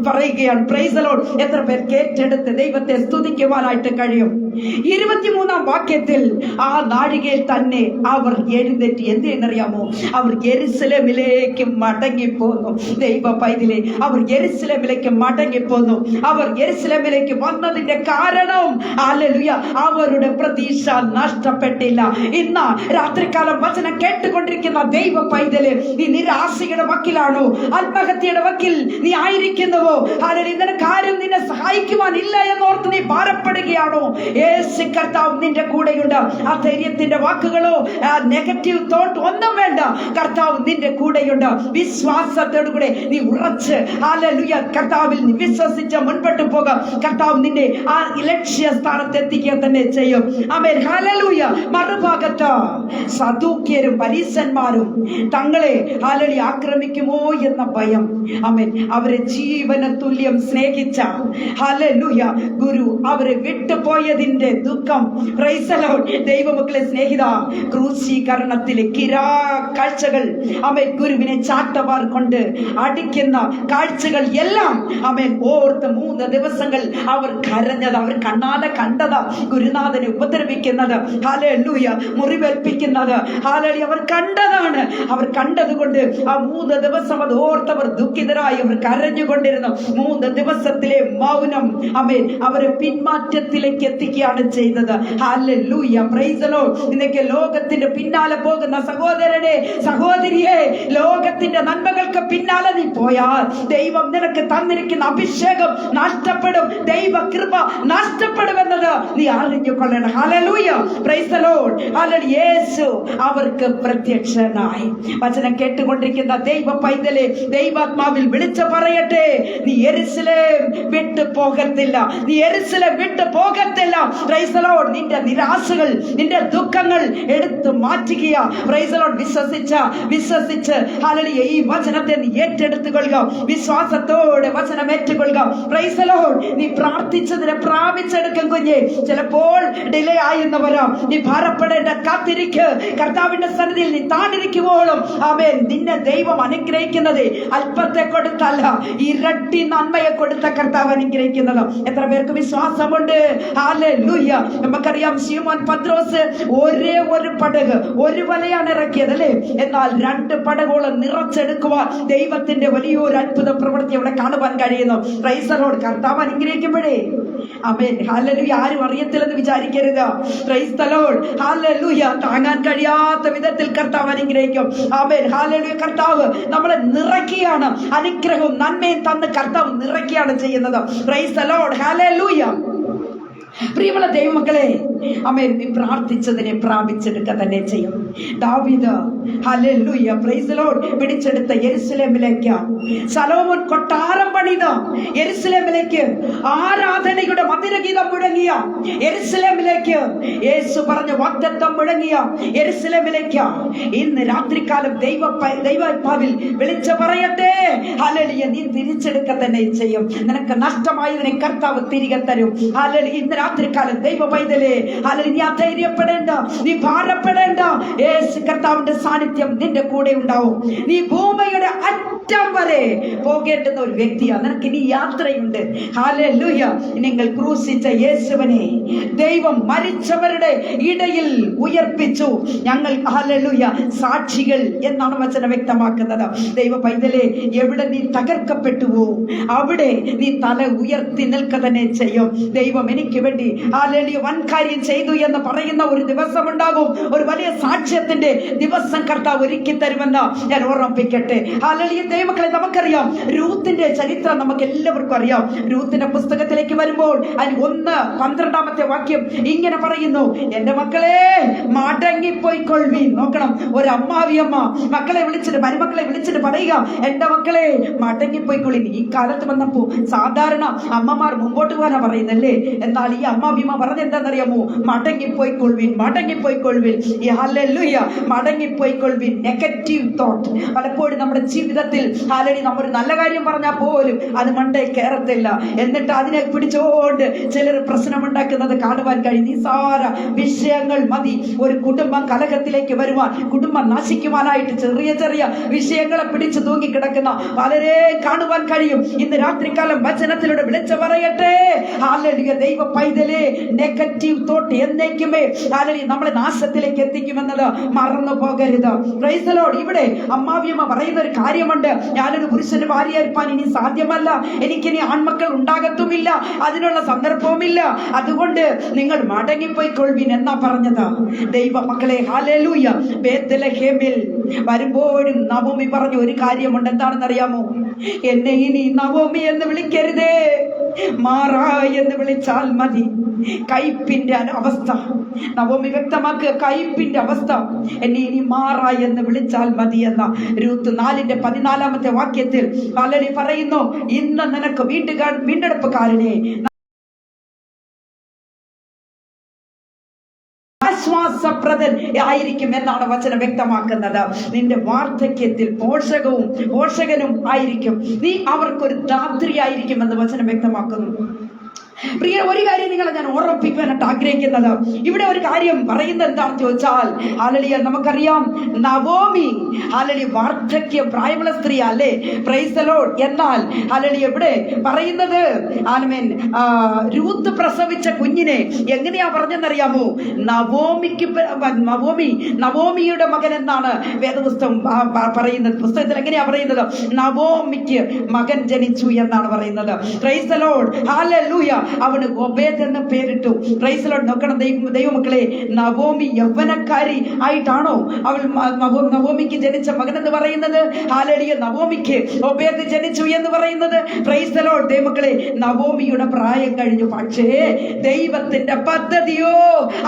പറയുകയാണ്. Price the Lord. എത്ര പേർ കേട്ടെടുത്ത് ദൈവത്തെ സ്തുതിക്കുവാനായിട്ട് കഴിയും? 23-ാം വാക്യത്തിൽ ആ നാഴികയിൽ തന്നെ അവർ എഴുന്നേറ്റ് എന്തെന്നറിയാമോ? അവർ യെരുശലേമിലേക്ക് മടങ്ങിപ്പോന്നു. ദൈവ പൈതലേ, അവർ യെരുശലേമിലേക്ക് മടങ്ങിപ്പോന്നു. അവർ യെരുശലേമിലേക്ക് വന്നതിന്റെ കാരണം, ഹല്ലേലൂയ, അവരുടെ പ്രതീക്ഷ നഷ്ടപ്പെട്ടില്ല. ഇന്ന് രാത്രികാലം വചനം കേട്ടുകൊണ്ടിരിക്കുന്ന ദൈവ പൈതലേ, നീ നിരാശയുടെ വക്കിലാണോ? ആത്മഹത്യയുടെ വക്കിൽ നീ ആയിരിക്കുന്നുവോ? ഹല്ലേലൂയ, ഇതിന് കാര്യം നിന്നെ സഹായിക്കുവാനില്ല എന്നോർത്ത് നീ ഭാരപ്പെടുകയാണോ? യേശു കർത്താവ് നിന്റെ കൂടെയുണ്ട്. ആ ധൈര്യത്തിന്റെ വാക്കുകളോ നെഗറ്റീവ് തോട്ട് ഒന്നും വേണ്ട. കർത്താവ് നിന്റെ കൂടെയുണ്ട്. വിശ്വാസത്തോടുകൂടെ നീ ഉറച്ച് ഹല്ലേലൂയ കർത്താവിൽ നീ വിശ്വസിച്ച് മുൻപോട്ട് പോകാം. കർത്താവ് നിന്നെ ആ ലക്ഷ്യ സ്ഥാനത്ത് എത്തിക്കുക തന്നെ ചെയ്യും. Amen hallelujah. മറുഭാഗത്ത് സദൂക്യരും പരീശന്മാരും തങ്ങളെ ഹല്ലേലൂയ ആക്രമിക്കുമോ എന്ന ഭയം. ആമേൻ. അവരെ ജീവന തുല്യം സ്നേഹിച്ച ഹല്ലേലൂയ ഗുരു അവരെ വിട്ടുപോയതിന്റെ ദുഃഖം. Price the Lord. ദൈവമക്കളെ സ്നേഹിത, ക്രൂശീകരണത്തിലെ കാഴ്ചകൾ ആമേൻ ഗുരുവിനെ ചാട്ടവാർ കൊണ്ട് അടിക്കുന്ന കാഴ്ചകൾ എല്ലാം ആമേൻ ഓർത്ത് 3 ദിവസങ്ങൾ അവർ കരഞ്ഞത്, അവർ കണ്ണാലെ കണ്ടത്, ഗുരുനാഥനെ ഉപദ്രവിക്കുന്നത്, ഹല്ലേലൂയ മുറിവേൽപ്പിക്കുന്നത്, ഹല്ലേലൂയ അവർ കണ്ടതാണ്. അവർ കണ്ടതുകൊണ്ട് ആ 3 ദിവസം അത് ഓർത്തവർ ദുഃഖിതരായി അവർ കരഞ്ഞുകൊണ്ടിരുന്നു. 3 ദിവസത്തിലെ മൗനം ആമേൻ അവരെ പിന്മാറ്റത്തിലേക്ക് എത്തിക്കുകയാണ് ചെയ്തത്. Hallelujah praise the Lord. ഇന്നൊക്കെ ലോകത്തിന്റെ പിന്നാലെ പോകുന്ന സഹോദരനെ, സഹോദരിയെ, ലോകത്തിന്റെ നന്മകൾക്ക് പിന്നാലെ നീ പോയാൽ ദൈവം നിനക്ക് തന്നിരിക്കുന്ന അഭിഷേകം നഷ്ടപ്പെടും. ദൈവ കൃപ നഷ്ടപ്പെടുമെന്നത് നീ അറിഞ്ഞുകൊള്ളണം. ഹല്ലേലൂയ പ്രൈസ് ദി ലോർഡ്. ഹല്ലേലൂയ. യേശു അവർക്ക് പ്രത്യക്ഷനായി. വചനം കേട്ടുകൊണ്ടിരിക്കുന്ന ദൈവ പൈതലെ, ദൈവാത്മാവിൽ വിളിച്ചു പറയട്ടെ, നീ യെരൂശലേം വിട്ടു പോകത്തില്ല. നീ യെരൂശലേം വിട്ടു പോകത്തില്ല. Price the Lord. നിന്റെ നിരാശകൾ, നിന്റെ ദുഃഖങ്ങൾ എടുത്തു മാറ്റുക. Price the Lord. വിശ്വസിച്ച് ഹല്ലേലൂയ ഈ വചനത്തെ നീ ഏറ്റെടുത്തുകൊള്ളുക. വിശ്വാസത്തോടെ വചനം ഏറ്റുകൊള്ളുക. Price the Lord. നീ പ്രാർത്ഥിച്ചതിനെ പ്രാപിച്ചെടുക്കും കുഞ്ഞെ. ചിലപ്പോൾ ഡിലേ ആയെന്ന് വരാം. നീ ഭാരപ്പെടേണ്ട, കാത്തിരിക്ക്. കർത്താവിന്റെ സന്നിധിയിൽ നീ താണിരിക്കുവോളും ആമേൻ നിന്നെ ദൈവം അനുഗ്രഹിക്കുന്നത് അല്പത്തെ കൊടുത്തല്ല, ഇരട്ടി നന്മയെ കൊടുത്ത കർത്താവ് അനുഗ്രഹിക്കുന്നത്. എത്ര പേർക്ക് വിശ്വാസമുണ്ട്? ഹല്ലേലൂയ. നമുക്കറിയാം ശിമോൻ പത്രോസ് ഒരേ ഒരു പടക്, ഒരു വലയാണ് ഇറക്കിയത് അല്ലേ? എന്നാൽ 2 പടകോളം നിറച്ചെടുക്കുവാൻ ദൈവത്തിന്റെ വലിയൊരു അത്ഭുത പ്രവൃത്തി അവിടെ കാണുവാൻ കഴിയുന്നു. Price the Lord. കർത്താവ് അനുഗ്രഹിക്കുമ്പോഴേ ആമേൻ ഹല്ലേലൂയ ആരും അറിയത്തില്ലെന്ന് വിചാരിക്കരുത്. Price the Lord. ഹല്ലേലൂയ. താങ്ങാൻ കഴിയാത്ത വിധത്തിൽ കർത്താവ് അനുഗ്രഹിക്കും. Amen hallelujah. കർത്താവ് നമ്മളെ നിറയ്ക്കുകയാണ്. അനുഗ്രഹവും നന്മയും തന്ന് കർത്താവ് നിറയ്ക്കുകയാണ് ചെയ്യുന്നത്. Price the Lord. ഹല്ലേലൂയ. പ്രിയമുള്ള ദൈവമക്കളെ, ആമേൻ നീ പ്രാർത്ഥിച്ചതിനെ പ്രാപിച്ചെടുക്കുക തന്നെ ചെയ്യും. ദാവീദ് ഹല്ലേലൂയ പ്രൈസ് ദി ലോർഡ് പിടിച്ചെടുത്ത യെരൂശലേമിലേക്ക് ശലോമോൻ കൊട്ടാരം പണിത യെരൂശലേമിലേക്ക് ആരാധനയുടെ മധുരഗീതം മുഴങ്ങിയ യെരൂശലേമിലേക്ക് യേശു പറഞ്ഞ വാഗ്ദത്തം മുഴങ്ങിയ യെരൂശലേമിലേക്ക് ഇന്ന് രാത്രികാലം ദൈവാത്മാവിൽ വിളിച്ചു പറയട്ടെ, ഹല്ലേലൂയ നീ തിരിച്ചെടുക്കുക തന്നെ ചെയ്യും. നിനക്ക് നഷ്ടമായതിനെ കർത്താവ് തിരികെ തരും. ഹല്ലേലൂയ. ഇന്ന് രാത്രികാലം ദൈവ പൈതലേ, ഹല്ലേലൂയ നീ അധൈര്യപ്പെടേണ്ട, നീ ഭാരപ്പെടേണ്ട. യേശു കർത്താവിന്റെ സാന്നിധ്യം നിന്റെ കൂടെ ഉണ്ടാവും. നീ ഭൂമിയുടെ അറ്റം വരെ പോകേണ്ടുന്ന ഒരു വ്യക്തിയാണ്. നിനക്ക് ഇനി യാത്രയുണ്ട്. ഹല്ലേലൂയ. നിങ്ങൾ ക്രൂശിച്ച യേശുവിനെ ദൈവം മരിച്ചവരുടെ ഇടയിൽ ഉയർപ്പിച്ചു. ഞങ്ങൾ ഹല്ലേലൂയ സാക്ഷികൾ എന്നാണ് വചനം വ്യക്തമാക്കുന്നത്. ദൈവ പൈതലേ, എവിടെ നീ തകർക്കപ്പെട്ടുവോ അവിടെ നീ തല ഉയർത്തി നിൽക്കുക തന്നെ ചെയ്യും. ദൈവം എനിക്ക് വേണ്ടി ഹല്ലേലൂയ വൻ കാര്യം ചെയ്തു എന്ന് പറയുന്ന ഒരു ദിവസം ഉണ്ടാകും. ഒരു വലിയ സാക്ഷ്യത്തിന്റെ ദിവസം കർത്താവ് ഒരുക്കി തരുമെന്ന് ഞാൻ ഓർമ്മിപ്പിക്കട്ടെ. ഹല്ലേലൂയ. ദൈവമക്കളെ, നമുക്കറിയാം രൂത്തിന്റെ ചരിത്രം നമുക്ക് എല്ലാവർക്കും അറിയാം. രൂത്തിന്റെ പുസ്തകത്തിലേക്ക് വരുമ്പോൾ അതിന് 1:12 വാക്യം ഇങ്ങനെ പറയുന്നു, എന്റെ മക്കളെ മടങ്ങിപ്പോയിക്കൊള്ളുവീൻ. നോക്കണം, ഒരു അമ്മാവിയമ്മ മക്കളെ വിളിച്ചിട്ട്, മരുമക്കളെ വിളിച്ചിട്ട് പറയുക, എന്റെ മക്കളെ മടങ്ങിപ്പോയിക്കൊള്ളി. ഈ കാലത്ത് വന്നപ്പോ സാധാരണ അമ്മമാർ മുമ്പോട്ട് പോകാനാ പറയുന്നല്ലേ. എന്നാൽ ഈ അമ്മാവിയമ്മ പറഞ്ഞ എന്താണെന്നറിയാമോ? മടങ്ങിപ്പോയിക്കൊള്ളുവീൻ, മടങ്ങിപ്പോയിക്കൊള്ളുവീൻ. ഈ ഹല്ലേലൂയ മടങ്ങിപ്പോയിക്കൊള്ളുവീൻ. നെഗറ്റീവ് തോട്ട് പലപ്പോഴും നമ്മുടെ ജീവിതത്തിൽ ഹല്ലേലൂയ നമ്മൊരു നല്ല കാര്യം പറഞ്ഞാൽ പോലും അത് മണ്ടേ കയറത്തില്ല. എന്നിട്ട് അതിനെ പിടിച്ചോണ്ട് ചിലർ പ്രശ്നമുണ്ടാക്കുന്നത് കാണുവാൻ കഴിയും. നിസാര വിഷയങ്ങൾ മതി ഒരു കുടുംബം കലഹത്തിലേക്ക് വരുവാൻ, കുടുംബം നശിക്കുവാനായിട്ട് ചെറിയ ചെറിയ വിഷയങ്ങളെ പിടിച്ചു തൂങ്ങിക്കിടക്കുന്ന പലരെ കാണുവാൻ കഴിയും. ഇന്ന് രാത്രികാലം വചനത്തിലൂടെ വിളിച്ചു പറയട്ടെ, ഹല്ലേലൂയ ദൈവ പൈതലേ, നെഗറ്റീവ് തോട്ട് എന്നേക്കുമേ ഹല്ലേലൂയ നമ്മളെ നാശത്തിലേക്ക് എത്തിക്കുമെന്നത് മറന്നു പോകരുത്. Price the Lord. ഇവിടെ അമ്മാവിയമ്മ പറയുന്ന ഒരു കാര്യമുണ്ട്, ഞാനൊരു പുരുഷന് ഭാര്യയായിരിക്കാൻ ഇനി സാധ്യമല്ല, എനിക്കിനി ആൺമക്കൾ ഉണ്ടാകത്തുമില്ല, അതിനുള്ള സന്ദർഭവുമില്ല, അതുകൊണ്ട് നിങ്ങൾ മടങ്ങിപ്പോയിക്കൊള്ളുവിൻ എന്നാ പറഞ്ഞത്. ദൈവ മക്കളെ, ഹല്ലേലൂയ. ബേത്ലഹേമിൽ വരുമ്പോഴും നവോമി പറഞ്ഞ ഒരു കാര്യമുണ്ട്. എന്താണെന്നറിയാമോ? എന്നെ ഇനി നവോമി എന്ന് വിളിക്കരുതേ, മാറാ എന്ന് വിളിച്ചാൽ മതി. കയ്പിന്റെ അവസ്ഥ നവോമി വ്യക്തമാക്കുക, കയ്പിന്റെ അവസ്ഥ എന്നെ ഇനി മാറാ എന്ന് വിളിച്ചാൽ മതി എന്ന രൂത്ത് 4:14 വാക്യത്തിൽ വളരെ പറയുന്നു, ഇന്ന് നിനക്ക് വീണ്ടെടുപ്പുകാരനെ ആശ്വാസപ്രദൻ ആയിരിക്കും എന്നാണ് വചനം വ്യക്തമാക്കുന്നത്. നിന്റെ വാർദ്ധക്യത്തിൽ പോഷകനും ആയിരിക്കും, നീ അവർക്കൊരു ധാത്രിയായിരിക്കും എന്ന് വചനം വ്യക്തമാക്കുന്നു. പ്രിയ, ഒരു കാര്യം നിങ്ങളെ ഞാൻ ഓർമ്മിപ്പിക്കാനായിട്ട് ആഗ്രഹിക്കുന്നത്, ഇവിടെ ഒരു കാര്യം പറയുന്നത് എന്താണെന്ന് ചോദിച്ചാൽ, ഹല്ലേലൂയ, നമുക്കറിയാം നവോമി ഹല്ലേലൂയ വാർദ്ധക്യ പ്രായമുള്ള സ്ത്രീ അല്ലേ, പ്രൈസ് ദി ലോർഡ്. എന്നാൽ ഹല്ലേലൂയ ഇവിടെ പറയുന്നത് ആമേൻ, രൂത്ത് പ്രസവിച്ച കുഞ്ഞിനെ എങ്ങനെയാ പറഞ്ഞെന്നറിയാമോ? നവോമിയുടെ മകൻ എന്നാണ് വേദപുസ്തകം പറയുന്നത്. പുസ്തകത്തിൽ എങ്ങനെയാ പറയുന്നത്? നവോമിക്ക് മകൻ ജനിച്ചു എന്നാണ് പറയുന്നത്. Praise the Lord, hallelujah. അവന് ഒബേദ് എന്ന് പേരിട്ടു. Price the Lord. നോക്കണം ദൈവമക്കളെ, നവോമി യൗവനക്കാരി ആയിട്ടാണോ അവൾ നവോമിക്ക് ജനിച്ച മകൻ എന്ന് പറയുന്നത്? ഹല്ലേലൂയ. നവോമിക്ക് ഒബേദ് ജനിച്ചു എന്ന് പറയുന്നത്. Praise the Lord. ദൈവമക്കളെ, നവോമിയുടെ പ്രായം കഴിഞ്ഞു, പക്ഷേ ദൈവത്തിന്റെ പദ്ധതിയോ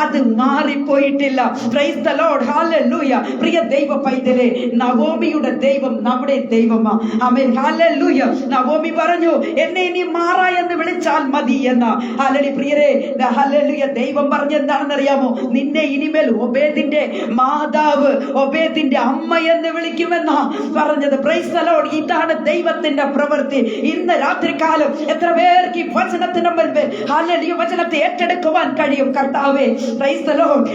അത് മാറിപ്പോയിട്ടില്ല. Praise the Lord. ഹല്ലേലൂയ. പ്രിയ ദൈവ പൈതലേ, നവോമിയുടെ ദൈവം നമ്മുടെ ദൈവമാ. ആമേൻ. ഹല്ലേലൂയ. നവോമി പറഞ്ഞു, എന്നെ ഇനി മാറാ എന്ന് വിളിച്ചാൽ മതി എന്ന. ഹല്ലേലൂയ. പ്രിയരെ, ഹല്ലേലൂയ, ദൈവം പറഞ്ഞ എന്താണെന്ന് അറിയാമോ? നിന്നെ ഇനിമേൽ ഒബേദിന്റെ മാതാവ്, ഒബേദിന്റെ അമ്മ എന്ന് വിളിക്കുമെന്നാ പറഞ്ഞത്. Price the Lord. ഇതാണ് ദൈവത്തിന്റെ പ്രവൃത്തി. ഇന്ന് രാത്രികാലം എത്ര പേർക്ക് ഈ വചനത്തിന് മുൻപിൽ ഹല്ലേലൂയ വചനത്തെ ഏറ്റെടുക്കുവാൻ കഴിയും? കർത്താവേ, പ്രൈസ് ദി ലോർഡ്.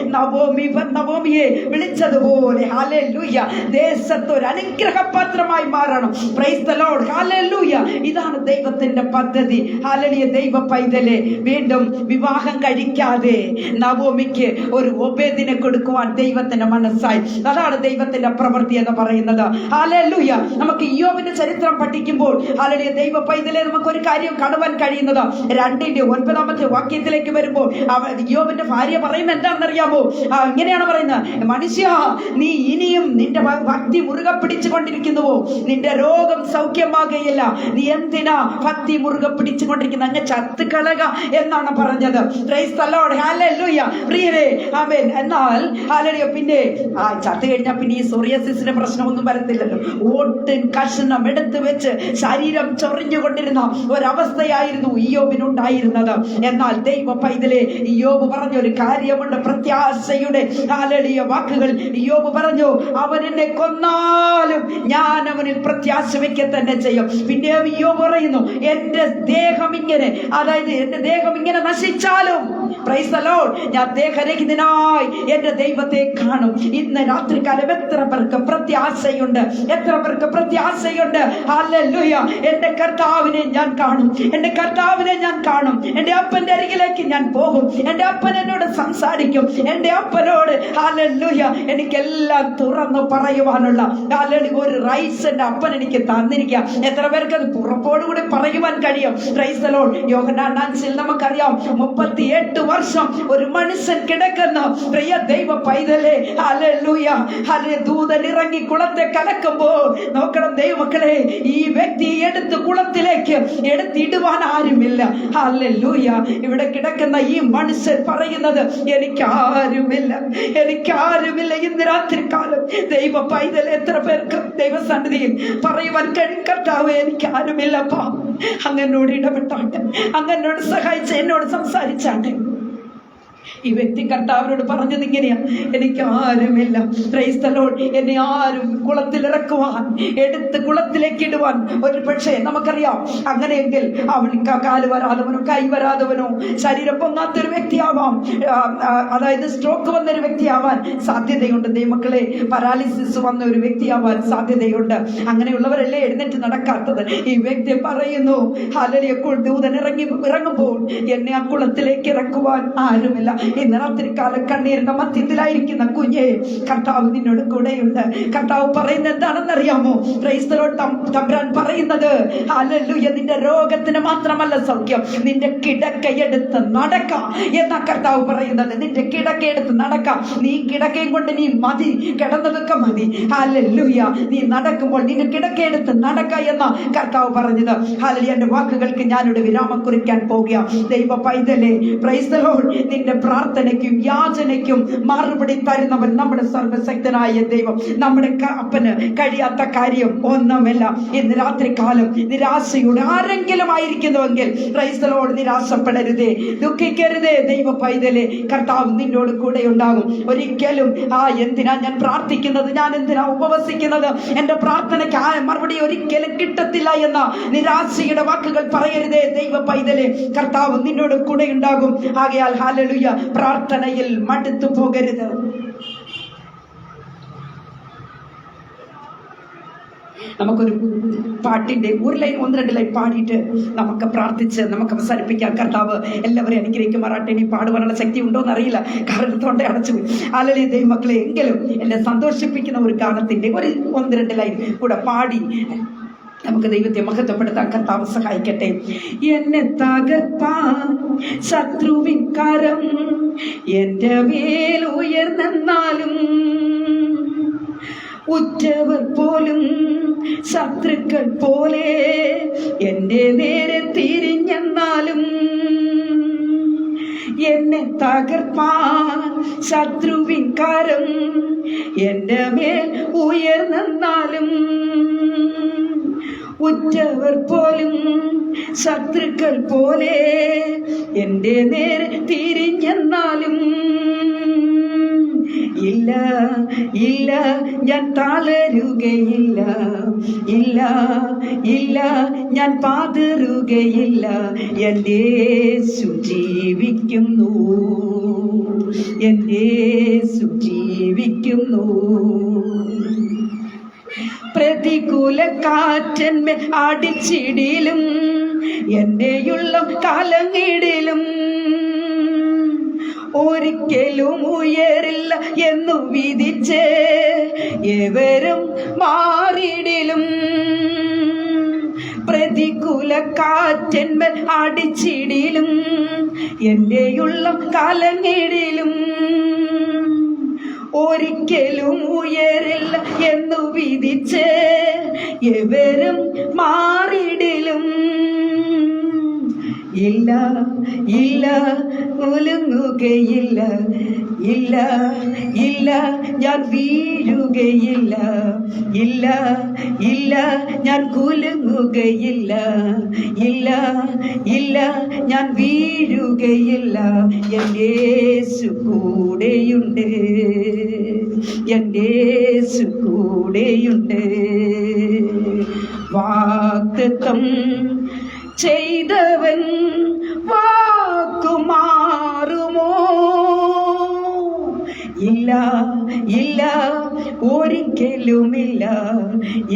നവോമിയെ വിളിച്ചതുപോലെ ഹല്ലേലൂയ ദേശത്ത് ഒരു അനുഗ്രഹപാത്രമായി മാറണം. Price the Lord. ഹല്ലേലൂയ. ഇതാണ് ദൈവത്തിന്റെ പദ്ധതി. ഹല്ലേലൂയ. ദൈവ പൈതലെ, വീണ്ടും വിവാഹം കഴിക്കാതെ നവോമിക്ക് ഒരു ഒബേദിനെ കൊടുക്കുവാൻ ദൈവത്തിന്റെ മനസ്സായി. അതാണ് ദൈവത്തിന്റെ പ്രവൃത്തി എന്ന് പറയുന്നത്. ഹല്ലേലൂയ. നമുക്ക് ഇയ്യോബിന്റെ ചരിത്രം പഠിക്കുമ്പോൾ ഹല്ലേലൂയ ദൈവ പൈതലെ, നമുക്ക് ഒരു കാര്യം കാണുവാൻ കഴിയുന്നത് 2:9 വാക്യത്തിലേക്ക് വരുമ്പോൾ ഇയ്യോബിന്റെ ഭാര്യ പറയുന്നത് എന്താണെന്നറിയാമോ? ഇങ്ങനെയാണ് പറയുന്നത്, മനുഷ്യ, നീ ഇനിയും നിന്റെ ഭക്തി മുറുകെ പിടിച്ചുകൊണ്ടിരിക്കുന്നുവോ? നിന്റെ രോഗം സൗഖ്യമാകുകയില്ല. നീ എന്തിനാ ഭക്തി മുറുകെ പിടിച്ചുകൊണ്ടിരിക്കുന്നത്? അങ്ങ് ചത്തുകളക എന്നാണ് പറഞ്ഞത്. Price the Lord. ഹല്ലേലൂയ. പ്രിയരേ, ആമേൻ. എന്നാൽ ഹല്ലേലൂയ, പിന്നെ ചത്തു കഴിഞ്ഞാൽ പിന്നെ ഈ സോറിയാസിസിന്റെ പ്രശ്നമൊന്നും വരത്തില്ലല്ലോ. ഓട്ടിൻ കഷണം എടുത്തു വെച്ച് ശരീരം ചൊറിഞ്ഞുകൊണ്ടിരുന്ന ഒരവസ്ഥയായിരുന്നു ഇയ്യോബിനുണ്ടായിരുന്നത്. എന്നാൽ ദൈവ പൈതലെ, ഇയ്യോബ് പറഞ്ഞൊരു കാര്യമുണ്ട്, പ്രത്യാശയുടെ ഹല്ലേലൂയ വാക്കുകൾ. ഇയ്യോബ് പറഞ്ഞു, അവൻ എന്നെ കൊന്നാലും ഞാൻ അവനിൽ പ്രത്യാശ വെക്കുക തന്നെ ചെയ്യും. പിന്നെയും ഇയ്യോബ് പറയുന്നു, എന്റെ ദേഹം ഇങ്ങനെ, അതായത് എന്റെ ദേഹം ഇങ്ങനെ നശിച്ചാലും, പ്രൈസ് ദി ലോർഡ്, ഞാൻ ദേഹരഹിതനായി എന്റെ ദൈവത്തെ കാണും. ഇന്ന് രാത്രികാലം എത്ര പേർക്ക് പ്രത്യാശയുണ്ട്? എത്ര പേർക്ക് പ്രത്യാശയുണ്ട്? ഹല്ലേലൂയ. എന്റെ കർത്താവിനെ ഞാൻ കാണും, എന്റെ കർത്താവിനെ ഞാൻ കാണും. എന്റെ അപ്പന്റെ അരികിലേക്ക് ഞാൻ പോകും. എന്റെ അപ്പൻ എന്നോട് സംസാരിക്കും. എന്റെ അപ്പനോട് ഹല്ലേലൂയ എനിക്കെല്ലാം തുറന്നു പറയുവാനുള്ള ഹല്ലേലൂയ ഒരു റൈറ്റ്സ് എന്റെ അപ്പൻ എനിക്ക് തന്നിരിക്കുക. എത്ര പേർക്ക് അത് പുറപ്പോടുകൂടി പറയുവാൻ കഴിയും? Price the Lord. യോഹന്നാൻ 5 നമുക്കറിയാം, 38 വർഷം ഒരു മനുഷ്യൻ കിടക്കുന്ന പ്രിയ ദൈവ പൈതലേ, ഹല്ലേലൂയ, ഹല്ലേലൂയ, ദൂതൻ ഇറങ്ങി കുളത്തെ കലക്കുമ്പോൾ നോക്കണം ദൈവമക്കളെ, ഈ വ്യക്തി എടുത്ത് കുളത്തിലേക്ക് എടുത്തിടുവാൻ ആരുമില്ല. ഹല്ലേലൂയ. ഇവിടെ കിടക്കുന്ന ഈ മനുഷ്യൻ പറയുന്നത്, എനിക്കാരുമില്ല, എനിക്കാരുമില്ല. ഇന്ന് രാത്രികാലം ദൈവ പൈതൽ എത്ര പേർക്ക് ദൈവസന്നിധിയിൽ പറയുവാൻ കഴിയും? കർത്താവേ, എനിക്കാരുമില്ലപ്പാ, അങ്ങനോട് ഇടപെട്ടാട്ടെ, അങ്ങനോട് സഹായിച്ച് എന്നോട് സംസാരിച്ചാട്ടെ. ഈ വ്യക്തി കർത്താവിനോട് പറഞ്ഞത് ഇങ്ങനെയാ, എനിക്ക് ആരുമില്ല. Price the Lord. എന്നെ ആരും കുളത്തിലിറക്കുവാൻ, എടുത്ത് കുളത്തിലേക്ക് ഇടുവാൻ ഒരു പക്ഷേ നമുക്കറിയാം. അങ്ങനെയെങ്കിൽ അവൻ കാല് വരാതവനോ കൈ വരാതവനോ ശരീരം പൊങ്ങാത്തൊരു വ്യക്തിയാവാം, അതായത് സ്ട്രോക്ക് വന്നൊരു വ്യക്തിയാവാൻ സാധ്യതയുണ്ട്. ദൈവമക്കളെ, പാരാലിസിസ് വന്ന ഒരു വ്യക്തിയാവാൻ സാധ്യതയുണ്ട്. അങ്ങനെയുള്ളവരല്ലേ എഴുന്നേറ്റ് നടക്കാത്തത്. ഈ വ്യക്തി പറയുന്നു, ഹല്ലേലൂയ, ദൂതൻ ഇറങ്ങുമ്പോൾ എന്നെ ആ കുളത്തിലേക്ക് ഇറക്കുവാൻ ആരുമില്ല. ഇന്ന് രാത്രികാലം കണ്ണീരിന്റെ മധ്യത്തിലായിരിക്കുന്ന കുഞ്ഞെ, കർത്താവ് നിന്നോട് കൂടെയുണ്ട്. കർത്താവ് പറയുന്നത് എന്താണെന്നറിയാമോ? Price the Lord. തമ്പുരാൻ പറയുന്നത് ഹല്ലേലൂയ, നിന്റെ രോഗത്തിന് മാത്രമല്ല സൗഖ്യം, നിന്റെ കിടക്കയെടുത്ത് നടക്കാം എന്നാ കർത്താവ് പറയുന്നത്. നിന്റെ കിടക്കയെടുത്ത് നടക്കാം. നീ കിടക്കയും കൊണ്ട് നീ മതി, കിടന്നതൊക്കെ മതി. ഹല്ലേലൂയ, നീ നടക്കുമ്പോൾ നിന്റെ കിടക്കയെടുത്ത് നടക്ക എന്ന കർത്താവ് പറഞ്ഞത്. ഹല്ലേലൂയ. എന്റെ വാക്കുകൾക്ക് ഞാനിവിടെ വിരാമം കുറിക്കാൻ പോകുക. ദൈവ പൈതലേ, പ്രൈസ് ദി ലോർഡ്, നിന്റെ പ്രാർത്ഥനയ്ക്കും യാചനയ്ക്കും മറുപടി തരുന്നവൻ നമ്മുടെ സർവ്വശക്തനായ ദൈവം. നമ്മുടെ അപ്പന് കഴിയാത്ത കാര്യം ഒന്നുമല്ല. ഇന്ന് രാത്രികാലം നിരാശയോടെ ആരെങ്കിലും ആയിരിക്കുന്നുവെങ്കിൽ പ്രൈസ് ദി ലോർഡ്, നിരാശപ്പെടരുതേ, ദുഃഖിക്കരുതേ. ദൈവ പൈതലേ, കർത്താവ് നിന്നോട് കൂടെ ഉണ്ടാകും. ഒരിക്കലും എന്തിനാ ഞാൻ പ്രാർത്ഥിക്കുന്നത്, ഞാൻ എന്തിനാ ഉപവസിക്കുന്നത്, എന്റെ പ്രാർത്ഥനയ്ക്ക് മറുപടി ഒരിക്കലും കിട്ടത്തില്ല എന്ന നിരാശയുടെ വാക്കുകൾ പറയരുതേ. ദൈവ പൈതലേ, കർത്താവ് നിന്നോട് കൂടെ ഉണ്ടാകും. ആകയാൽ ഹല്ലേലൂയ, പ്രാർത്ഥനയിൽ മടുത്തു പോകരുത്. നമുക്കൊരു പാട്ടിന്റെ ഒരു ലൈൻ, 1-2 ലൈൻ പാടിയിട്ട് നമുക്ക് പ്രാർത്ഥിച്ച് നമുക്ക് അവസാനിപ്പിക്കാം. കർത്താവ് എല്ലാവരെയും അനുഗ്രഹിക്കുമാറാട്ടെ. ഇനി പാടുവാനുള്ള ശക്തി ഉണ്ടോന്ന് അറിയില്ല, കാരണം തൊണ്ട അടച്ചു പോയി. അല്ലെങ്കിൽ ദൈവമക്കളെ, എങ്കിലും എന്നെ സന്തോഷിപ്പിക്കുന്ന ഒരു ഗാനത്തിന്റെ ഒരു 1-2 ലൈൻ കൂടെ പാടി നമുക്ക് ദൈവത്തെ മഹത്വപ്പെടുത്താൻ കർത്താവ് സഹായിക്കട്ടെ. എന്നെ തകർപ്പാൻ ശത്രുവിൻ കരം എന്റെ മേൽ ഉയർന്നെന്നാലും, ഉറ്റവർ പോലും ശത്രുക്കൾ പോലെ എന്റെ നേരെ തിരിഞ്ഞെന്നാലും, എന്നെ തകർപ്പാൻ ശത്രുവിൻ കരം എന്റെ മേൽ ഉയർന്നെന്നാലും, ഉറ്റവർ പോലും ശത്രുക്കൾ പോലെ എന്റെ നേരെ തിരിഞ്ഞെന്നാലും, ഇല്ല ഇല്ല ഞാൻ തളരുകയില്ല, ഇല്ല ഇല്ല ഞാൻ പതറുകയില്ല. എൻ്റെ യേശു ജീവിക്കുന്നു, എൻ്റെ യേശു ജീവിക്കുന്നു. പ്രതികൂല കാറ്റന്മേൽ അടിച്ചിടിലും എന്നെയുള്ളം കലങ്ങിടിലും, ഒരിക്കലും ഉയരില്ല എന്നു വിധിച്ച് എവരും മാറിടിലും. പ്രതികൂല കാറ്റന്മേൽ അടിച്ചിടിലും എന്നെയുള്ളം കലങ്ങിടിലും, ഒരിക്കലും ഉയരില്ല എന്നു വിധിച്ച് എവരും മാറിടിലും, ഇല്ല ഇല്ല കുലുങ്ങുകയില്ല, ഇല്ല ഇല്ല ഞാൻ വീഴുകയില്ല, ഇല്ല ഇല്ല ഞാൻ കുലുങ്ങുകയില്ല, ഇല്ല ഇല്ല ഞാൻ വീഴുകയില്ല. എൻ്റെ യേശു കൂടെയുണ്ട്, എൻ്റെ യേശു കൂടെയുണ്ട്. വാഗ്ദത്തം ചെയ്തവൻ വാക്കുമാറുമോ? ഇല്ല ഇല്ല ഒരിക്കലുമില്ല,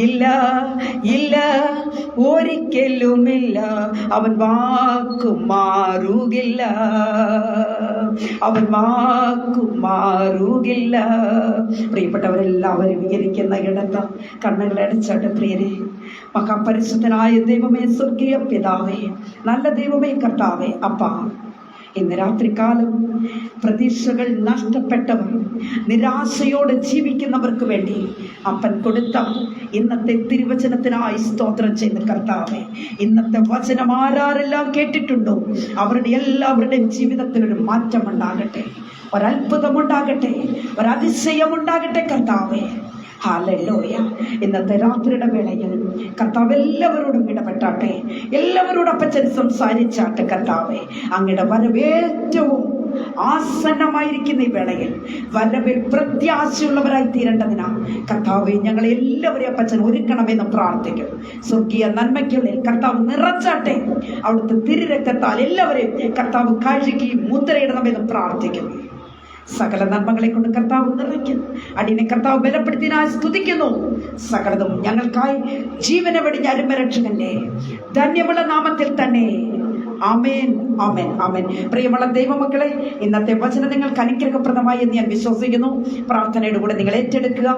ഇല്ല ഇല്ല ഒരിക്കലുമില്ല. അവൻ വാക്കുമാറുകില്ല, അവൻ വാക്കുമാറുകില്ല. പ്രിയപ്പെട്ടവരെല്ലാവരും ഇരിക്കുന്ന ഇടത്ത് കണ്ണുകൾ അടച്ചാട്ട് പ്രിയരെ, മഹാപരിശുദ്ധനായ ദൈവമേ, സ്വർഗീയ പിതാവേ, നല്ല ദൈവമേ, കർത്താവേ, അപ്പാ, ഇന്ന് രാത്രികാലം പ്രതീക്ഷകൾ നഷ്ടപ്പെട്ടവർ, നിരാശയോടെ ജീവിക്കുന്നവർക്ക് വേണ്ടി അപ്പൻ കൊടുത്ത ഇന്നത്തെ തിരുവചനത്തിനായി സ്തോത്രം ചെയ്യുന്ന കർത്താവേ, ഇന്നത്തെ വചനം ആരെല്ലാം കേട്ടിട്ടുണ്ടോ അവരുടെ എല്ലാവരുടെയും ജീവിതത്തിലൊരു മാറ്റമുണ്ടാകട്ടെ, ഒരത്ഭുതമുണ്ടാകട്ടെ, ഒരതിശയമുണ്ടാകട്ടെ കർത്താവേ. ഹല്ലേലൂയ. ഇന്നത്തെ രാത്രിയുടെ വേളയിൽ കർത്താവ് എല്ലാവരോടും ഇടപെട്ടാട്ടെ, എല്ലാവരോടും അപ്പച്ചൻ സംസാരിച്ചാട്ടെ കർത്താവേ. അങ്ങയുടെ വരവേറ്റവും ആസന്നമായിരിക്കുന്ന ഈ വേളയിൽ വരവിൽ പ്രത്യാശയുള്ളവരായി തീരേണ്ടതിനാ കർത്താവെ ഞങ്ങളെ എല്ലാവരെയും അപ്പച്ചൻ ഒരുക്കണമെന്ന് പ്രാർത്ഥിക്കും. സ്വർഗീയ നന്മയ്ക്കുള്ളിൽ കർത്താവ് നിറച്ചാട്ടെ, അവിടുത്തെ തിരുരക്തത്താൽ എല്ലാവരെയും കർത്താവ് കഴുകി മുദ്രയിടണമെന്ന് പ്രാർത്ഥിക്കും. സകല നന്മകളെ കൊണ്ട് കർത്താവ് നിറയ്ക്കും. അടിയനെ കർത്താവ് ബലപ്പെടുത്തിനായി സ്തുതിക്കുന്നു. സകലതും ഞങ്ങൾക്കായി ജീവനെ വെടിഞ്ഞ അരുമരക്ഷകന്റെ ധന്യമുള്ള നാമത്തിൽ തന്നെ ആമേൻ, ആമേൻ, ആമേൻ. പ്രിയമുള്ള ദൈവമക്കളെ, ഇന്നത്തെ വചനം നിങ്ങൾക്ക് അനുഗ്രഹപ്രദമായി എന്ന് ഞാൻ വിശ്വസിക്കുന്നു. പ്രാർത്ഥനയുടെ കൂടെ നിങ്ങൾ ഏറ്റെടുക്കുക.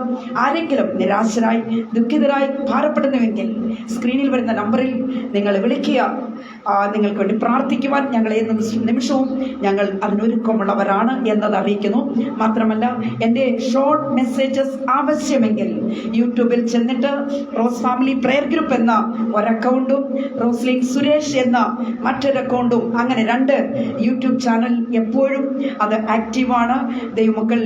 ആരെങ്കിലും നിരാശരായി, ദുഃഖിതരായി ഭാരപ്പെടുന്നുവെങ്കിൽ സ്ക്രീനിൽ വരുന്ന നമ്പറിൽ നിങ്ങൾ വിളിക്കുക. നിങ്ങൾക്ക് വേണ്ടി പ്രാർത്ഥിക്കുവാൻ ഞങ്ങൾ ഏത് നിമിഷവും ഞങ്ങൾ അതിനൊരുക്കമുള്ളവരാണ് എന്നത് അറിയിക്കുന്നു. മാത്രമല്ല, എൻ്റെ ഷോർട്ട് മെസ്സേജസ് ആവശ്യമെങ്കിൽ യൂട്യൂബിൽ ചെന്നിട്ട് റോസ് ഫാമിലി പ്രെയർ ഗ്രൂപ്പ് എന്ന ഒരക്കൗണ്ടും റോസ്ലിൻ സുരേഷ് എന്ന മറ്റൊരു അക്കൗണ്ടും, അങ്ങനെ 2 യൂട്യൂബ് ചാനൽ എപ്പോഴും അത് ആക്റ്റീവാണ്. ദൈവമക്കൾ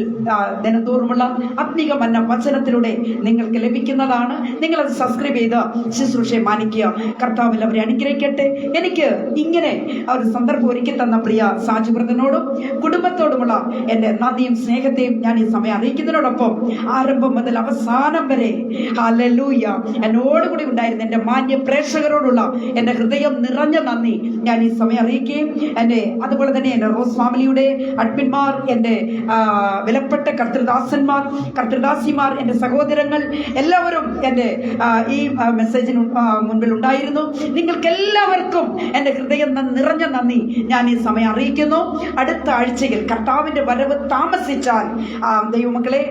ദിനംതോറുമുള്ള ആത്മീക മന്ന വചനത്തിലൂടെ നിങ്ങൾക്ക് ലഭിക്കുന്നതാണ്. നിങ്ങളത് സബ്സ്ക്രൈബ് ചെയ്ത് ശുശ്രൂഷയെ മാനിക്കുക. കർത്താവിൽ അവരെ അനുഗ്രഹിക്കട്ടെ. എനിക്ക് ഇങ്ങനെ ഒരു സന്ദർഭം ഒരുക്കി തന്ന പ്രിയ സാജു ബ്രദറിനോടും കുടുംബത്തോടുമുള്ള എൻ്റെ നന്ദിയും സ്നേഹത്തെയും ഞാൻ ഈ സമയം അറിയിക്കുന്നതിനോടൊപ്പം ആരംഭം മുതൽ അവസാനം വരെ ഹല്ലേലൂയ എന്നോടുകൂടി ഉണ്ടായിരുന്ന എൻ്റെ മാന്യ പ്രേക്ഷകരോടുള്ള എൻ്റെ ഹൃദയം നിറഞ്ഞ നന്ദി ഞാൻ ഈ സമയം അറിയിക്കുകയും അതുപോലെ തന്നെ എൻ്റെ റോസ് ഫാമിലിയുടെ അഡ്മിന്മാർ, എൻ്റെ വിലപ്പെട്ട കർത്തൃദാസിമാർ, എൻ്റെ സഹോദരങ്ങൾ എല്ലാവരും എൻ്റെ ഈ മെസ്സേജിന് മുൻപിൽ ഉണ്ടായിരുന്നു. നിങ്ങൾക്ക് എല്ലാവർക്കും എൻ്റെ ഹൃദയം നിറഞ്ഞ നന്ദി ഞാൻ ഈ സമയം അറിയിക്കുന്നു. അടുത്ത ആഴ്ചയിൽ കർത്താവിൻ്റെ വരവ് താമസിച്ചാൽ ദൈവമക്കളെ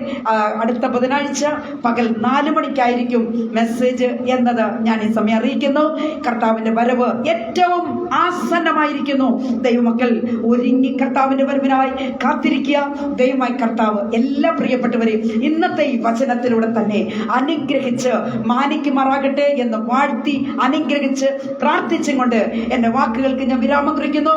അടുത്ത ബുധനാഴ്ച പകൽ 4 മണിക്കായിരിക്കും മെസ്സേജ് എന്നത് ഞാൻ ഈ സമയം അറിയിക്കുന്നു. കർത്താവിൻ്റെ വരവ് ഏറ്റവും ആസന്നമായിരിക്കുന്നു. ദൈവമക്കൾ ഒരുങ്ങി കർത്താവിൻ്റെ വരവിനായി കാത്തിരിക്കുക. ദൈവമായി കർത്താവ് എല്ലാ പ്രിയപ്പെട്ടവരെയും ഇന്നത്തെ ഈ വചനത്തിലൂടെ തന്നെ അനുഗ്രഹിച്ച് മാനിക്കുമാറാകട്ടെ എന്ന് വാഴ്ത്തി അനുഗ്രഹിച്ച് പ്രാർത്ഥിച്ചും കൊണ്ട് എൻ്റെ വാക്കുകൾക്ക് ഞാൻ വിരാമം കുറിക്കുന്നു.